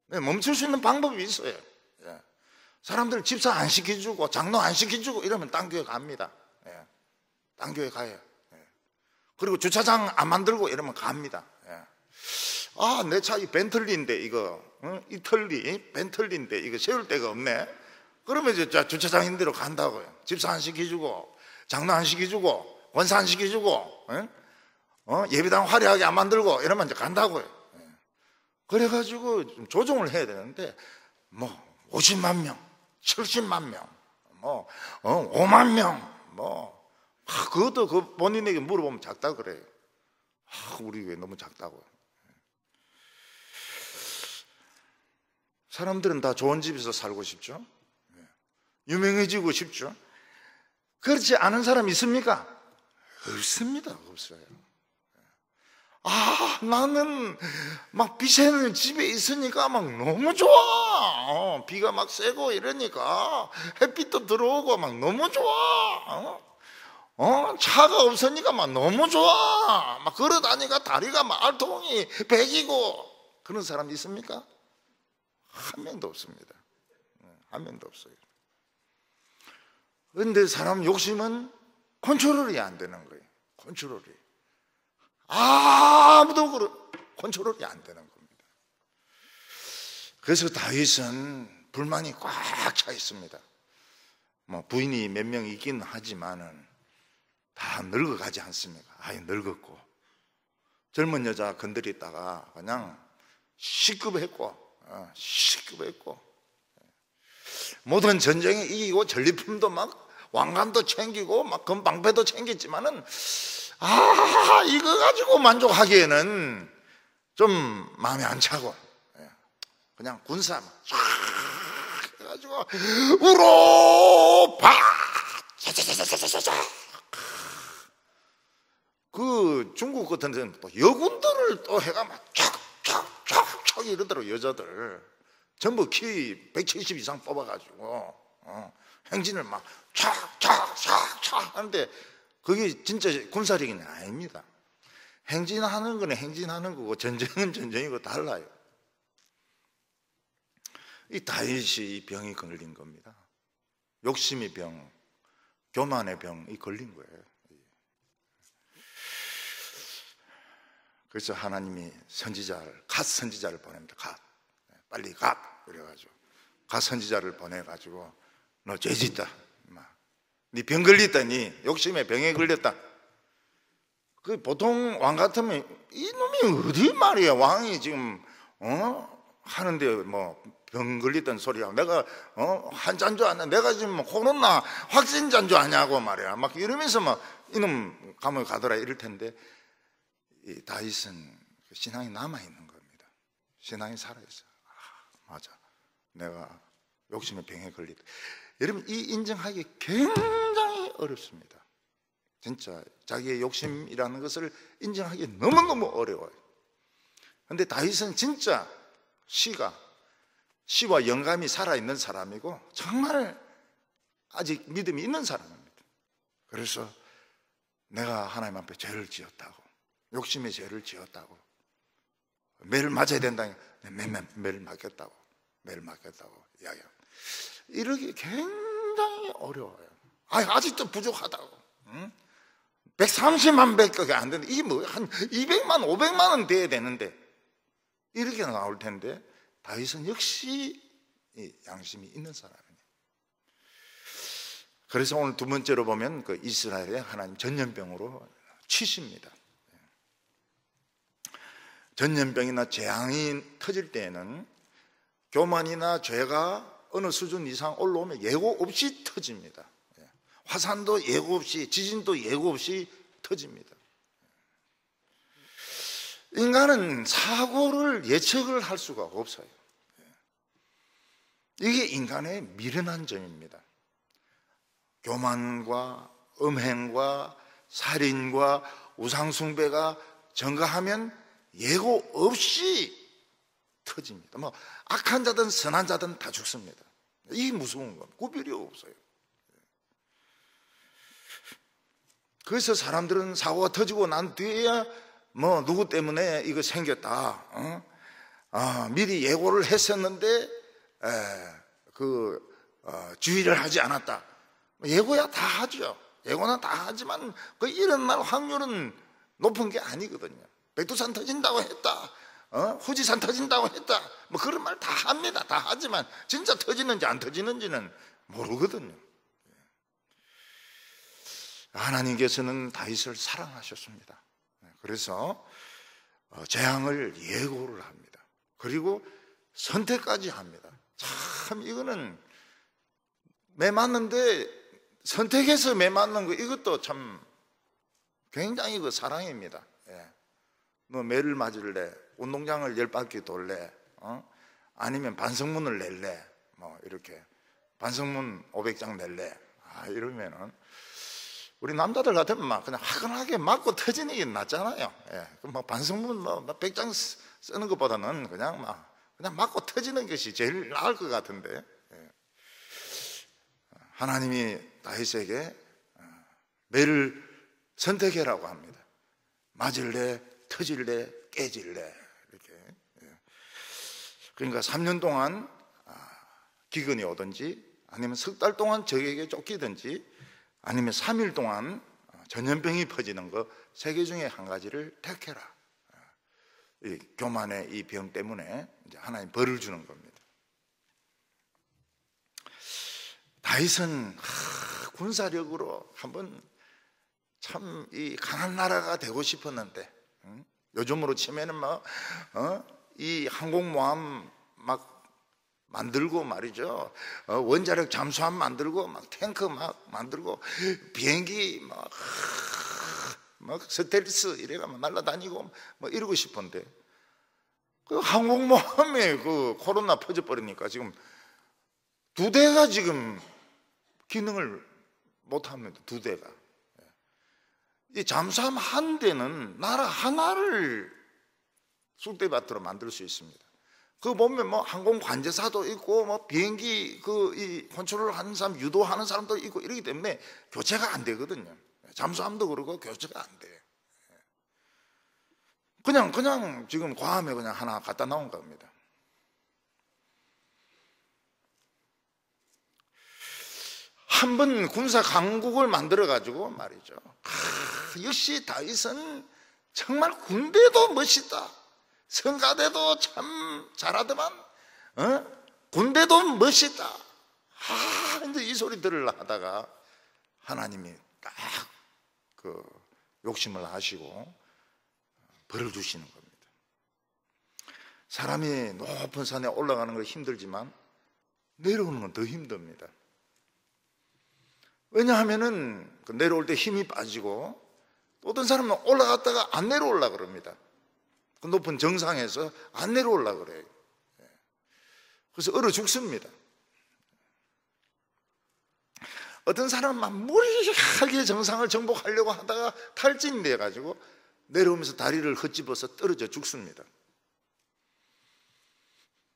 멈출 수 있는 방법이 있어요. 사람들 집사 안 시켜주고 장로 안 시켜주고 이러면 딴 교회 갑니다. 딴 교회 가요. 그리고 주차장 안 만들고 이러면 갑니다. 내 차 이 벤틀리인데 이거 이털리 벤틀리인데 이거 세울 데가 없네. 그러면 이제 주차장인 대로 간다고요. 집사 안 시켜주고 장로 안 시켜주고 권사 안 시켜주고 예배당 화려하게 안 만들고 이러면 이제 간다고요. 그래가지고 좀 조정을 해야 되는데 50만 명, 70만 명, 5만 명, 그것도 본인에게 물어보면 작다 그래요. 우리 왜 너무 작다고요. 사람들은 다 좋은 집에서 살고 싶죠. 유명해지고 싶죠. 그렇지 않은 사람 있습니까? 없습니다. 없어요. 나는 막 비 새는 집에 있으니까 막 너무 좋아. 비가 막 새고 이러니까 햇빛도 들어오고 막 너무 좋아. 차가 없으니까 막 너무 좋아. 막 걸어 다니까 다리가 막 알통이 배기고. 그런 사람 있습니까? 한 명도 없습니다. 한 명도 없어요. 그런데 사람 욕심은 컨트롤이 안 되는 거예요. 컨트롤이. 아무도 컨트롤이 안 되는 겁니다. 그래서 다윗은 불만이 꽉 차 있습니다. 부인이 몇 명 있긴 하지만은 다 늙어가지 않습니까? 늙었고 젊은 여자 건드리다가 그냥 시급했고 모든 전쟁에 이기고 전리품도 막 왕관도 챙기고 막 금방패도 챙겼지만은 이거 가지고 만족하기에는 좀 마음이 안 차고 그냥 군사 막 해가지고 우로파 그 중국 같은 데는 또 여군들을 또 해가 막 촥촥촥촥 이러더라고. 여자들 전부 키 170 이상 뽑아가지고 행진을 막 촥촥촥촥 하는데 그게 진짜 군사력은 아닙니다. 행진하는 거는 행진하는 거고 전쟁은 전쟁이고 달라요. 이 다윗이 병이 걸린 겁니다. 욕심의 병, 교만의 병이 걸린 거예요. 그래서 하나님이 갓 선지자를 보냅니다. 빨리 갓 그래가지고 갓 선지자를 보내가지고 너 죄짓다. 네 병 걸렸다니 욕심에 병에 걸렸다. 그 보통 왕 같으면 이놈이 어디 말이야. 왕이 지금 하는데 병 걸렸다는 소리야. 내가 환자인 줄 아냐. 내가 지금 코로나 확진자인 줄 아냐고 말이야. 막 이러면서 이놈 감옥에 가더라 이럴 텐데 이 다윗은 신앙이 남아있는 겁니다. 신앙이 살아있어요. 맞아, 내가 욕심의 병에 걸리다. 여러분, 이 인정하기 굉장히 어렵습니다. 진짜 자기의 욕심이라는 것을 인정하기 너무너무 어려워요. 그런데 다윗은 진짜 시와 영감이 살아있는 사람이고 정말 아직 믿음이 있는 사람입니다. 그래서 내가 하나님 앞에 죄를 지었다고, 욕심의 죄를 지었다고, 매를 맞아야 된다니까 매를 맞겠다고 이야기합니다. 이러기 굉장히 어려워요. 아직도 부족하다고. 130만 배밖에 안 되는데 이게 뭐 한 200만 500만 원 돼야 되는데 이렇게 나올 텐데, 다윗은 역시 양심이 있는 사람이에요. 그래서 오늘 두 번째로 보면 그 이스라엘의 하나님 전염병으로 치십니다. 전염병이나 재앙이 터질 때에는 교만이나 죄가 어느 수준 이상 올라오면 예고 없이 터집니다. 화산도 예고 없이, 지진도 예고 없이 터집니다. 인간은 사고를 예측을 할 수가 없어요. 이게 인간의 미련한 점입니다. 교만과 음행과 살인과 우상숭배가 증가하면 예고 없이 터집니다. 뭐 악한 자든 선한 자든 다 죽습니다. 이게 무서운 겁니다. 구별이 없어요. 그래서 사람들은 사고가 터지고 난 뒤에야 뭐 누구 때문에 이거 생겼다, 미리 예고를 했었는데 주의를 하지 않았다. 예고야 다 하죠. 예고는 다 하지만 그 일어날 확률은 높은 게 아니거든요. 백두산 터진다고 했다, 후지산 터진다고 했다, 뭐 그런 말 다 합니다. 다 하지만 진짜 터지는지 안 터지는지는 모르거든요. 하나님께서는 다윗을 사랑하셨습니다. 그래서 재앙을 예고를 합니다. 그리고 선택까지 합니다. 참 이거는 매 맞는데 선택해서 매 맞는 거, 이것도 참 굉장히 그 사랑입니다. 뭐 매를 맞을래, 운동장을 10바퀴 돌래, 아니면 반성문을 낼래, 뭐 이렇게 반성문 500장 낼래, 이러면은 우리 남자들 같으면 막 그냥 화끈하게 맞고 터지는 게 낫잖아요. 뭐 반성문 뭐 100장 쓰는 것보다는 그냥 맞고 터지는 것이 제일 나을 것 같은데, 하나님이 다윗에게 매를 선택해라고 합니다. 맞을래, 터질래, 깨질래, 이렇게. 그러니까 3년 동안 기근이 오든지, 아니면 석 달 동안 적에게 쫓기든지, 아니면 3일 동안 전염병이 퍼지는 거, 세 개 중에 한 가지를 택해라. 이 교만의 이 병 때문에 이제 하나님 벌을 주는 겁니다. 다윗은 군사력으로 한번 참 이 강한 나라가 되고 싶었는데, 요즘으로 치면은 이 항공모함 막 만들고 말이죠, 원자력 잠수함 만들고 막 탱크 막 만들고 비행기 막 스텔스 이래가 막 날아다니고 뭐 이러고 싶은데, 그 항공모함에 그 코로나 퍼져버리니까 지금 2대가 지금 기능을 못합니다. 2대가. 이 잠수함 한 대는 나라 하나를 쑥대밭으로 만들 수 있습니다. 그거 보면 뭐 항공 관제사도 있고 뭐 비행기 이 컨트롤 하는 사람, 유도하는 사람도 있고 이러기 때문에 교체가 안 되거든요. 잠수함도 그러고 교체가 안 돼. 그냥 지금 괌에 그냥 하나 갖다 놓은 겁니다. 한 번 군사 강국을 만들어 가지고 말이죠, 역시 다윗은 정말 군대도 멋있다, 성가대도 참 잘하더만, 군대도 멋있다. 이제 이 소리 들으려 하다가 하나님이 딱 그 욕심을 하시고 벌을 주시는 겁니다. 사람이 높은 산에 올라가는 건 힘들지만 내려오는 건 더 힘듭니다. 왜냐하면은 그 내려올 때 힘이 빠지고, 또 어떤 사람은 올라갔다가 안 내려올라 그럽니다. 그 높은 정상에서 안 내려올라 그래요. 그래서 얼어 죽습니다. 어떤 사람은 막 무리하게 정상을 정복하려고 하다가 탈진이 돼가지고 내려오면서 다리를 헛집어서 떨어져 죽습니다.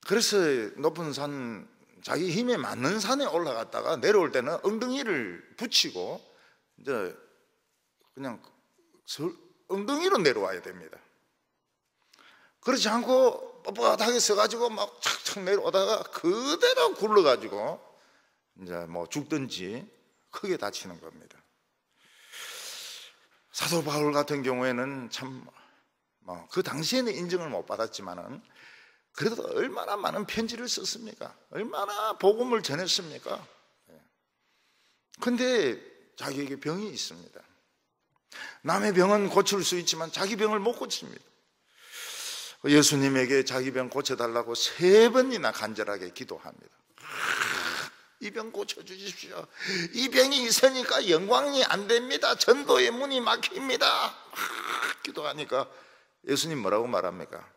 그래서 높은 산, 자기 힘에 맞는 산에 올라갔다가 내려올 때는 엉덩이를 붙이고 이제 그냥 엉덩이로 내려와야 됩니다. 그렇지 않고 뻣뻣하게 서가지고 막 착착 내려오다가 그대로 굴러가지고 이제 뭐 죽든지 크게 다치는 겁니다. 사도 바울 같은 경우에는 참 그 당시에는 인정을 못 받았지만은 그래도 얼마나 많은 편지를 썼습니까? 얼마나 복음을 전했습니까? 그런데 자기에게 병이 있습니다. 남의 병은 고칠 수 있지만 자기 병을 못 고칩니다. 예수님에게 자기 병 고쳐달라고 3번이나 간절하게 기도합니다. 이 병 고쳐주십시오. 이 병이 있으니까 영광이 안 됩니다. 전도의 문이 막힙니다. 기도하니까 예수님 뭐라고 말합니까?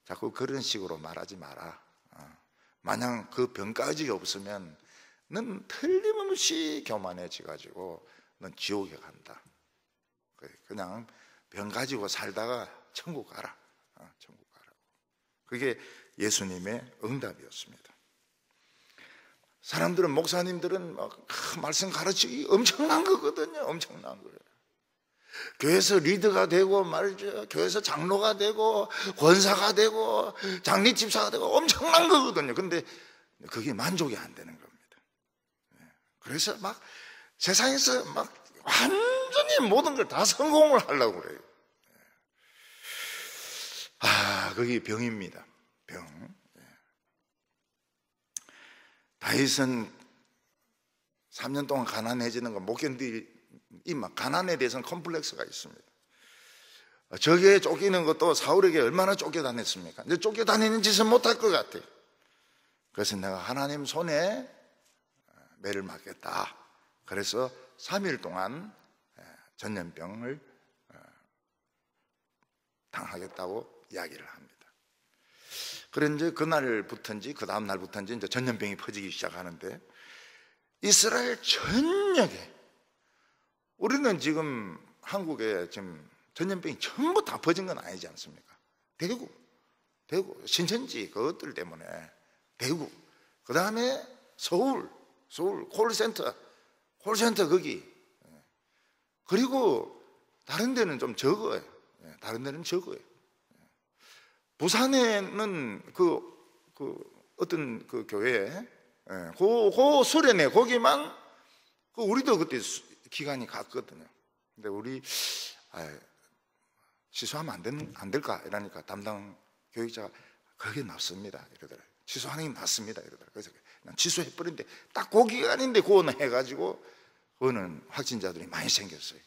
자꾸 그런 식으로 말하지 마라. 만약 그 병까지 없으면 넌 틀림없이 교만해져가지고 넌 지옥에 간다. 그냥 병 가지고 살다가 천국 가라. 천국 가라고. 그게 예수님의 응답이었습니다. 사람들은, 목사님들은 막 말씀 가르치기 엄청난 거거든요. 엄청난 거예요. 교회에서 리더가 되고 말이죠. 교회에서 장로가 되고 권사가 되고 장례집사가 되고 엄청난 거거든요. 근데 그게 만족이 안 되는 겁니다. 그래서 막 세상에서 막 완전히 모든 걸 다 성공을 하려고 그래요. 그게 병입니다. 병. 다윗은 3년 동안 가난해지는 거 못 견디고 가난에 대해서는 컴플렉스가 있습니다. 적에 쫓기는 것도 사울에게 얼마나 쫓겨다녔습니까? 이제 쫓겨다니는 짓은 못할 것 같아요. 그래서 내가 하나님 손에 매를 맞겠다. 그래서 3일 동안 전염병을 당하겠다고 이야기를 합니다. 그래 이제 그날부터인지 그 다음 날부터인지 이제 전염병이 퍼지기 시작하는데 이스라엘 전역에, 우리는 지금 한국에 지금 전염병이 전부 다 퍼진 건 아니지 않습니까? 대구, 신천지 그것들 때문에 대구, 그 다음에 서울 콜센터 거기, 그리고 다른 데는 좀 적어요. 다른 데는 적어요. 부산에는 어떤 그 교회, 그 수련회 거기만 우리도 그때 기간이 갔거든요. 근데 우리 취소하면 안 될까 이러니까 담당 교육자가 그게 낫습니다 이러더라고요. 취소하는 게 낫습니다 이러더라고요. 그래서 그냥 취소해버린데 딱 그 기간인데 그거는 해가지고 그거는 확진자들이 많이 생겼어요.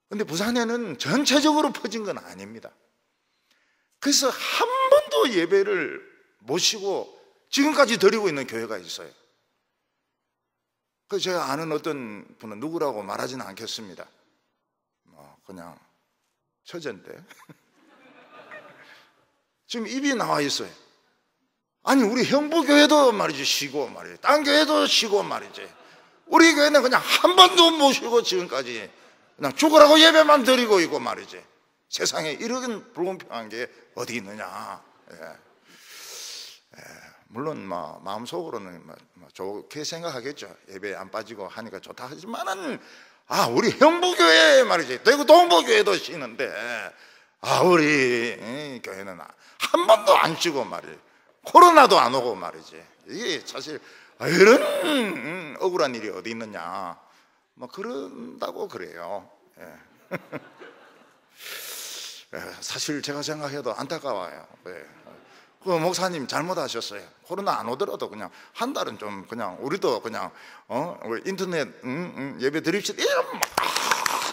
근데 부산에는 전체적으로 퍼진 건 아닙니다. 그래서 한 번도 예배를 모시고 지금까지 드리고 있는 교회가 있어요. 그래서 제가 아는 어떤 분은 누구라고 말하지는 않겠습니다. 그냥 처제인데 지금 입이 나와 있어요. 아니 우리 형부교회도 말이지 쉬고 말이지, 딴 교회도 쉬고 말이지, 우리 교회는 그냥 한 번도 못 모시고 지금까지 그냥 죽으라고 예배만 드리고 있고 말이지. 세상에 이런 불공평한 게 어디 있느냐. 물론 마음속으로는 좋게 생각하겠죠. 예배에 안 빠지고 하니까 좋다 하지만은 우리 형부교회 말이지, 대구 동부교회도 쉬는데 우리 교회는 한 번도 안 쉬고 말이지, 코로나도 안 오고 말이지. 이게 사실 이런 억울한 일이 어디 있느냐 그런다고 그래요. 사실 제가 생각해도 안타까워요. 그 목사님 잘못하셨어요. 코로나 안 오더라도 그냥 한 달은 좀 그냥 우리도 그냥 인터넷 예배 드립시다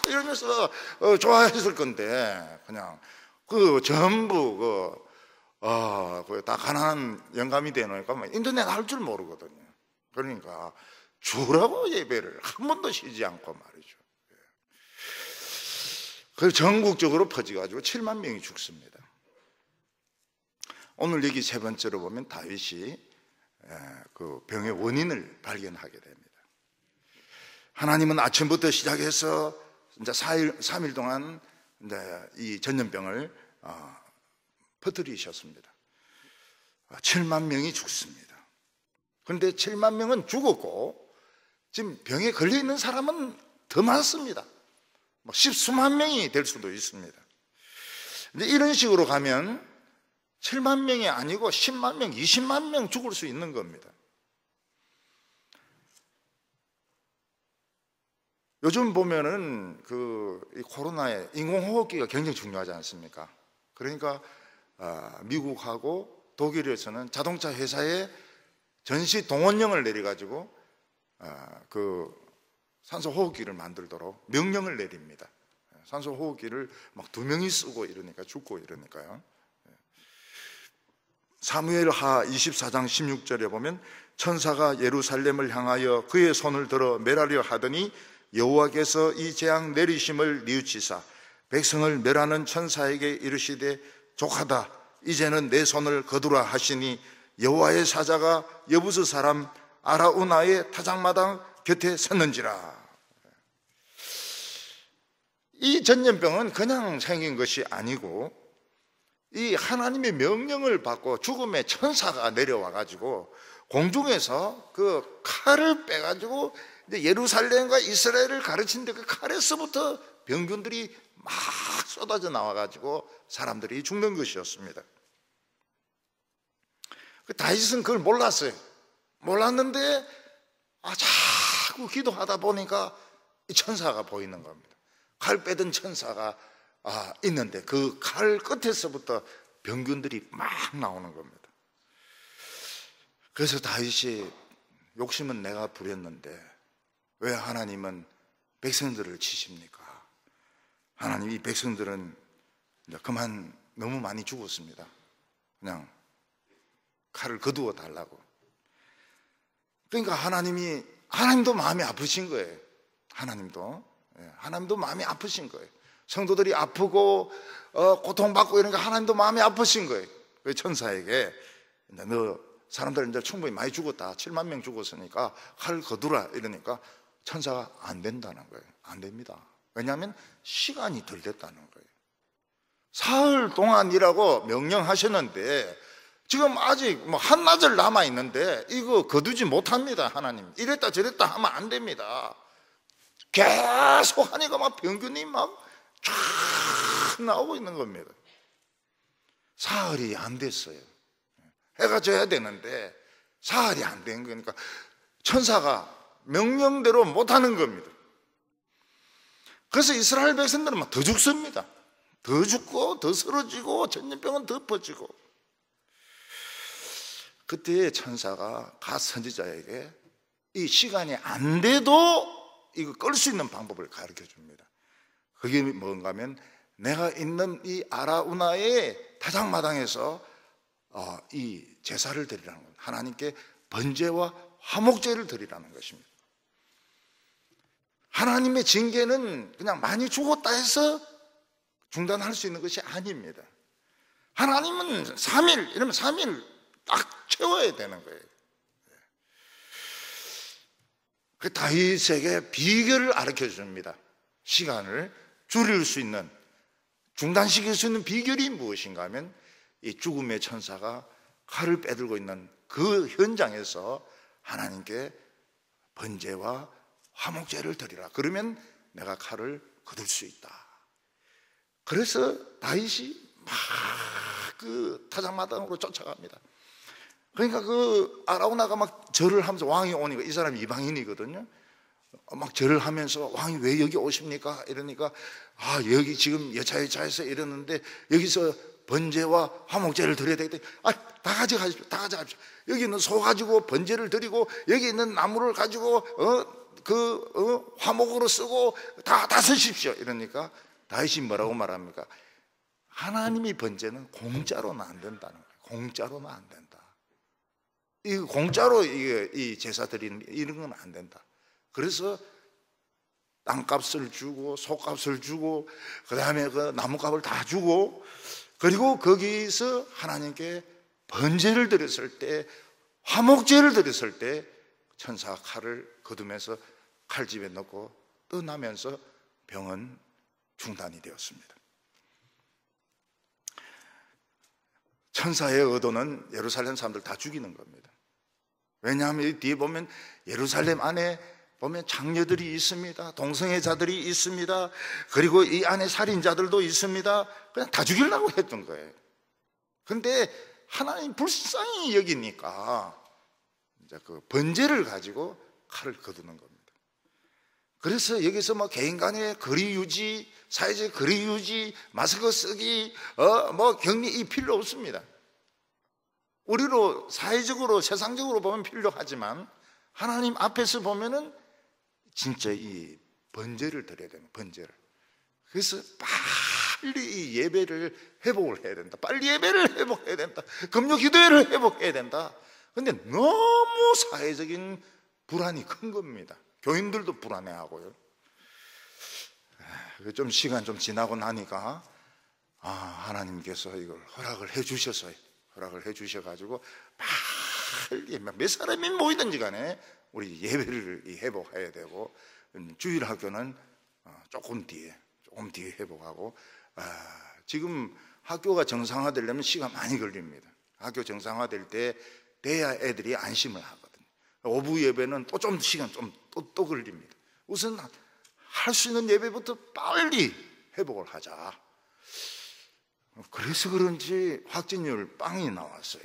이러면서 좋아했을 건데 그냥 전부 다 가난한 영감이 되놓으니까 인터넷 할 줄 모르거든요. 그러니까 주라고 예배를 한 번도 쉬지 않고 말이죠. 그리고 전국적으로 퍼져가지고 7만 명이 죽습니다. 오늘 여기 세 번째로 보면 다윗이 그 병의 원인을 발견하게 됩니다. 하나님은 아침부터 시작해서 이제 3일 동안 이제 이 전염병을 퍼뜨리셨습니다. 7만 명이 죽습니다. 그런데 7만 명은 죽었고 지금 병에 걸려 있는 사람은 더 많습니다. 뭐 십수만 명이 될 수도 있습니다. 근데 이런 식으로 가면 7만 명이 아니고 10만 명, 20만 명 죽을 수 있는 겁니다. 요즘 보면은 이 코로나에 인공호흡기가 굉장히 중요하지 않습니까? 그러니까 미국하고 독일에서는 자동차 회사에 전시 동원령을 내려가지고 그 산소호흡기를 만들도록 명령을 내립니다. 산소호흡기를 막 2명이 쓰고 이러니까 죽고 이러니까요. 사무엘하 24장 16절에 보면 천사가 예루살렘을 향하여 그의 손을 들어 멸하려 하더니 여호와께서 이 재앙 내리심을 뉘우치사 백성을 멸하는 천사에게 이르시되 족하다 이제는 내 손을 거두라 하시니 여호와의 사자가 여부스 사람 아라우나의 타작마당 곁에 섰는지라. 이 전염병은 그냥 생긴 것이 아니고 이 하나님의 명령을 받고 죽음의 천사가 내려와 가지고 공중에서 그 칼을 빼가지고 예루살렘과 이스라엘을 가르치는데 그 칼에서부터 병균들이 막 쏟아져 나와가지고 사람들이 죽는 것이었습니다. 다윗은 그걸 몰랐어요. 몰랐는데 자꾸 기도하다 보니까 이 천사가 보이는 겁니다. 칼 빼던 천사가 있는데 그 칼 끝에서부터 병균들이 막 나오는 겁니다. 그래서 다윗이 욕심은 내가 부렸는데 왜 하나님은 백성들을 치십니까? 하나님 이 백성들은 그만 너무 많이 죽었습니다. 그냥 칼을 거두어 달라고. 그러니까 하나님도 마음이 아프신 거예요. 하나님도 마음이 아프신 거예요. 성도들이 아프고 고통받고 이러니까 하나님도 마음이 아프신 거예요. 그 천사에게 너 사람들 이제 충분히 많이 죽었다. 7만 명 죽었으니까 칼을 거두라 이러니까 천사가 안 된다는 거예요. 안 됩니다. 왜냐하면 시간이 덜 됐다는 거예요. 사흘 동안이라고 명령하셨는데 지금 아직 한나절 남아 있는데 이거 거두지 못합니다. 하나님 이랬다 저랬다 하면 안 됩니다. 계속 하니까 막 병균이 막 쫙 나오고 있는 겁니다. 사흘이 안 됐어요. 해가 져야 되는데 사흘이 안 된 거니까 천사가 명령대로 못하는 겁니다. 그래서 이스라엘 백성들은 막 더 죽습니다. 더 죽고 더 쓰러지고 전염병은 더 퍼지고. 그때 천사가 갓 선지자에게 이 시간이 안 돼도 이거 끌 수 있는 방법을 가르쳐 줍니다. 그게 뭔가 하면 내가 있는 이 아라우나의 타작마당에서 이 제사를 드리라는 겁니다. 하나님께 번제와 화목제를 드리라는 것입니다. 하나님의 징계는 그냥 많이 죽었다 해서 중단할 수 있는 것이 아닙니다. 하나님은 3일 이러면 3일 딱 채워야 되는 거예요. 그 다윗에게 비결을 가르쳐 줍니다. 시간을 줄일 수 있는, 중단시킬 수 있는 비결이 무엇인가 하면 이 죽음의 천사가 칼을 빼들고 있는 그 현장에서 하나님께 번제와 화목제를 드리라. 그러면 내가 칼을 거둘 수 있다. 그래서 다윗이 막 그 타작마당으로 쫓아갑니다. 그러니까 그 아라우나가 막 절을 하면서 왕이 오니까 이 사람이 이방인이거든요. 막 절을 하면서 왕이 왜 여기 오십니까? 이러니까 여기 지금 여차여차해서 이러는데 여기서 번제와 화목제를 드려야 되겠다. 다 가져가십시오. 다 가져가십시오. 여기 있는 소 가지고 번제를 드리고 여기 있는 나무를 가지고 화목으로 쓰고 다 쓰십시오. 이러니까 다윗이 뭐라고 말합니까? 하나님이 번제는 공짜로는 안 된다는 거예요. 공짜로는 안 된다. 이 공짜로 이 제사 드리는 이런 건 안 된다. 그래서 땅값을 주고 속값을 주고 그 다음에 그 나무값을 다 주고, 그리고 거기서 하나님께 번제를 드렸을 때, 화목제를 드렸을 때 천사가 칼을 거두면서 칼집에 넣고 떠나면서 병은 중단이 되었습니다. 천사의 의도는 예루살렘 사람들 다 죽이는 겁니다. 왜냐하면 이 뒤에 보면 예루살렘 안에 보면 장녀들이 있습니다. 동성애자들이 있습니다. 그리고 이 안에 살인자들도 있습니다. 그냥 다 죽이려고 했던 거예요. 그런데 하나님 불쌍히 여기니까 이제 그 번제를 가지고 칼을 거두는 겁니다. 그래서 여기서 뭐 개인 간의 거리 유지, 사회적 거리 유지, 마스크 쓰기, 뭐 격리 이 필요 없습니다. 우리로 사회적으로 세상적으로 보면 필요하지만 하나님 앞에서 보면은 진짜 이 번제를 드려야 되는 번제를. 그래서 빨리 이 예배를 회복을 해야 된다. 빨리 예배를 회복해야 된다. 금요 기도회를 회복해야 된다. 근데 너무 사회적인 불안이 큰 겁니다. 교인들도 불안해하고요. 좀 시간 좀 지나고 나니까 하나님께서 이걸 허락을 해 주셔서 허락을 해 주셔가지고 빨리 몇 사람이 모이든지 간에 우리 예배를 회복해야 되고, 주일학교는 조금 뒤에 회복하고, 지금 학교가 정상화되려면 시간 많이 걸립니다. 학교 정상화될 때 돼야 애들이 안심을 하거든요. 오후 예배는 또 좀 시간 또 걸립니다. 우선 할 수 있는 예배부터 빨리 회복을 하자. 그래서 그런지 확진율 빵이 나왔어요.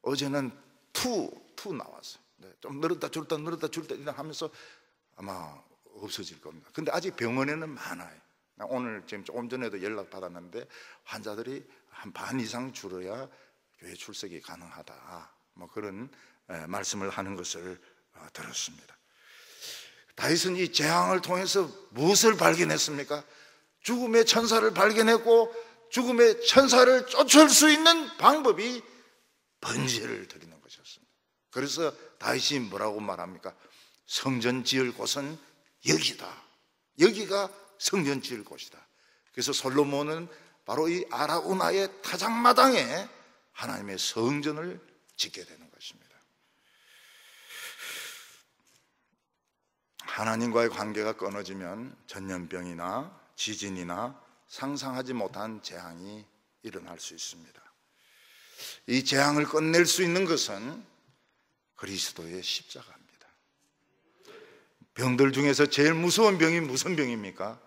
어제는 2 나왔어요. 좀 늘었다 줄었다 하면서 아마 없어질 겁니다. 근데 아직 병원에는 많아요. 오늘 지금 조금 전에도 연락 받았는데 환자들이 한 반 이상 줄어야 교회 출석이 가능하다, 뭐 그런 말씀을 하는 것을 들었습니다. 다윗은 이 재앙을 통해서 무엇을 발견했습니까? 죽음의 천사를 발견했고, 죽음의 천사를 쫓을 수 있는 방법이 번제를 드리는 것이었습니다. 그래서 다윗이 뭐라고 말합니까? 성전 지을 곳은 여기다. 여기가 성전 지을 곳이다. 그래서 솔로몬은 바로 이 아라우나의 타작마당에 하나님의 성전을 짓게 되는 것입니다. 하나님과의 관계가 끊어지면 전염병이나 지진이나 상상하지 못한 재앙이 일어날 수 있습니다. 이 재앙을 끝낼 수 있는 것은 그리스도의 십자가입니다. 병들 중에서 제일 무서운 병이 무슨 병입니까?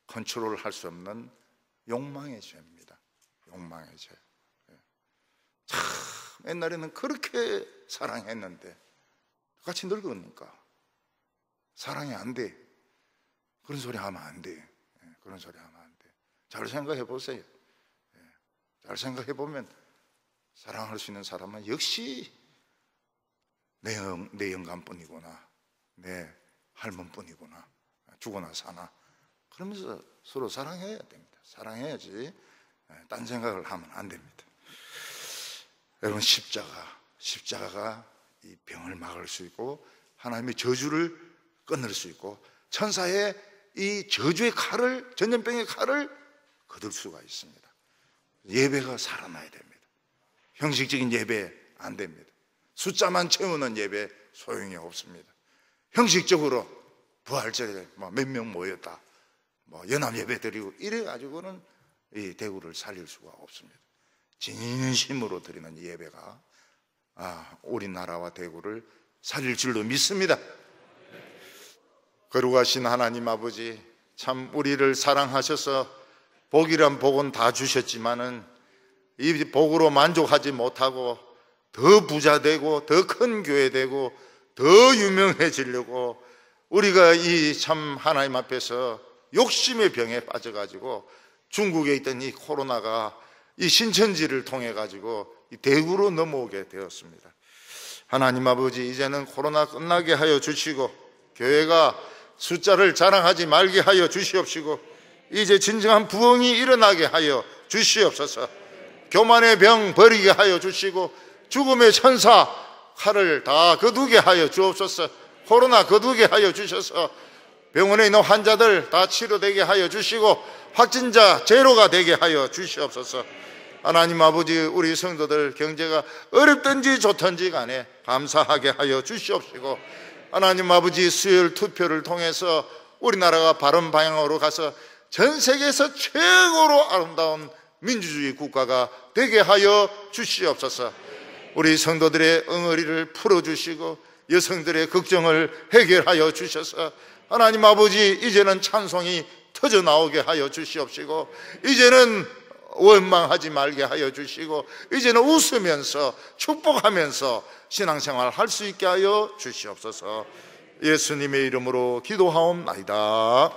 컨트롤할 수 없는 욕망의 죄입니다. 욕망의 죄. 참 옛날에는 그렇게 사랑했는데 같이 늙으니까 사랑이 안 돼. 그런 소리 하면 안 돼. 그런 소리 하면 안 돼. 잘 생각해 보세요. 잘 생각해 보면 사랑할 수 있는 사람은 역시 내 영감뿐이구나, 내 할멈뿐이구나, 죽어나 사나, 그러면서 서로 사랑해야 됩니다. 사랑해야지 딴 생각을 하면 안 됩니다. 여러분, 십자가가 이 병을 막을 수 있고 하나님의 저주를 끊을 수 있고 천사의 이 저주의 칼을, 전염병의 칼을 거둘 수가 있습니다. 예배가 살아나야 됩니다. 형식적인 예배 안 됩니다. 숫자만 채우는 예배 소용이 없습니다. 형식적으로 부활절에 몇 명 모였다, 연합 예배 드리고 이래가지고는 이 대구를 살릴 수가 없습니다. 진심으로 드리는 예배가 우리나라와 대구를 살릴 줄로 믿습니다. 거룩하신 하나님 아버지, 참 우리를 사랑하셔서 복이란 복은 다 주셨지만은 이 복으로 만족하지 못하고 더 부자 되고 더 큰 교회 되고 더 유명해지려고 우리가 이 참 하나님 앞에서 욕심의 병에 빠져가지고 중국에 있던 이 코로나가 이 신천지를 통해 가지고 이 대구로 넘어오게 되었습니다. 하나님 아버지, 이제는 코로나 끝나게 하여 주시고 교회가 숫자를 자랑하지 말게 하여 주시옵시고 이제 진정한 부흥이 일어나게 하여 주시옵소서. 교만의 병 버리게 하여 주시고 죽음의 천사 칼을 다 거두게 하여 주옵소서. 코로나 거두게 하여 주셔서 병원에 있는 환자들 다 치료되게 하여 주시고 확진자 제로가 되게 하여 주시옵소서. 하나님 아버지, 우리 성도들 경제가 어렵든지 좋든지 간에 감사하게 하여 주시옵시고, 하나님 아버지, 수요일 투표를 통해서 우리나라가 바른 방향으로 가서 전 세계에서 최고로 아름다운 민주주의 국가가 되게 하여 주시옵소서. 우리 성도들의 엉어리를 풀어주시고 여성들의 걱정을 해결하여 주셔서 하나님 아버지, 이제는 찬송이 터져 나오게 하여 주시옵시고, 이제는 원망하지 말게 하여 주시고, 이제는 웃으면서 축복하면서 신앙생활 할 수 있게 하여 주시옵소서. 예수님의 이름으로 기도하옵나이다.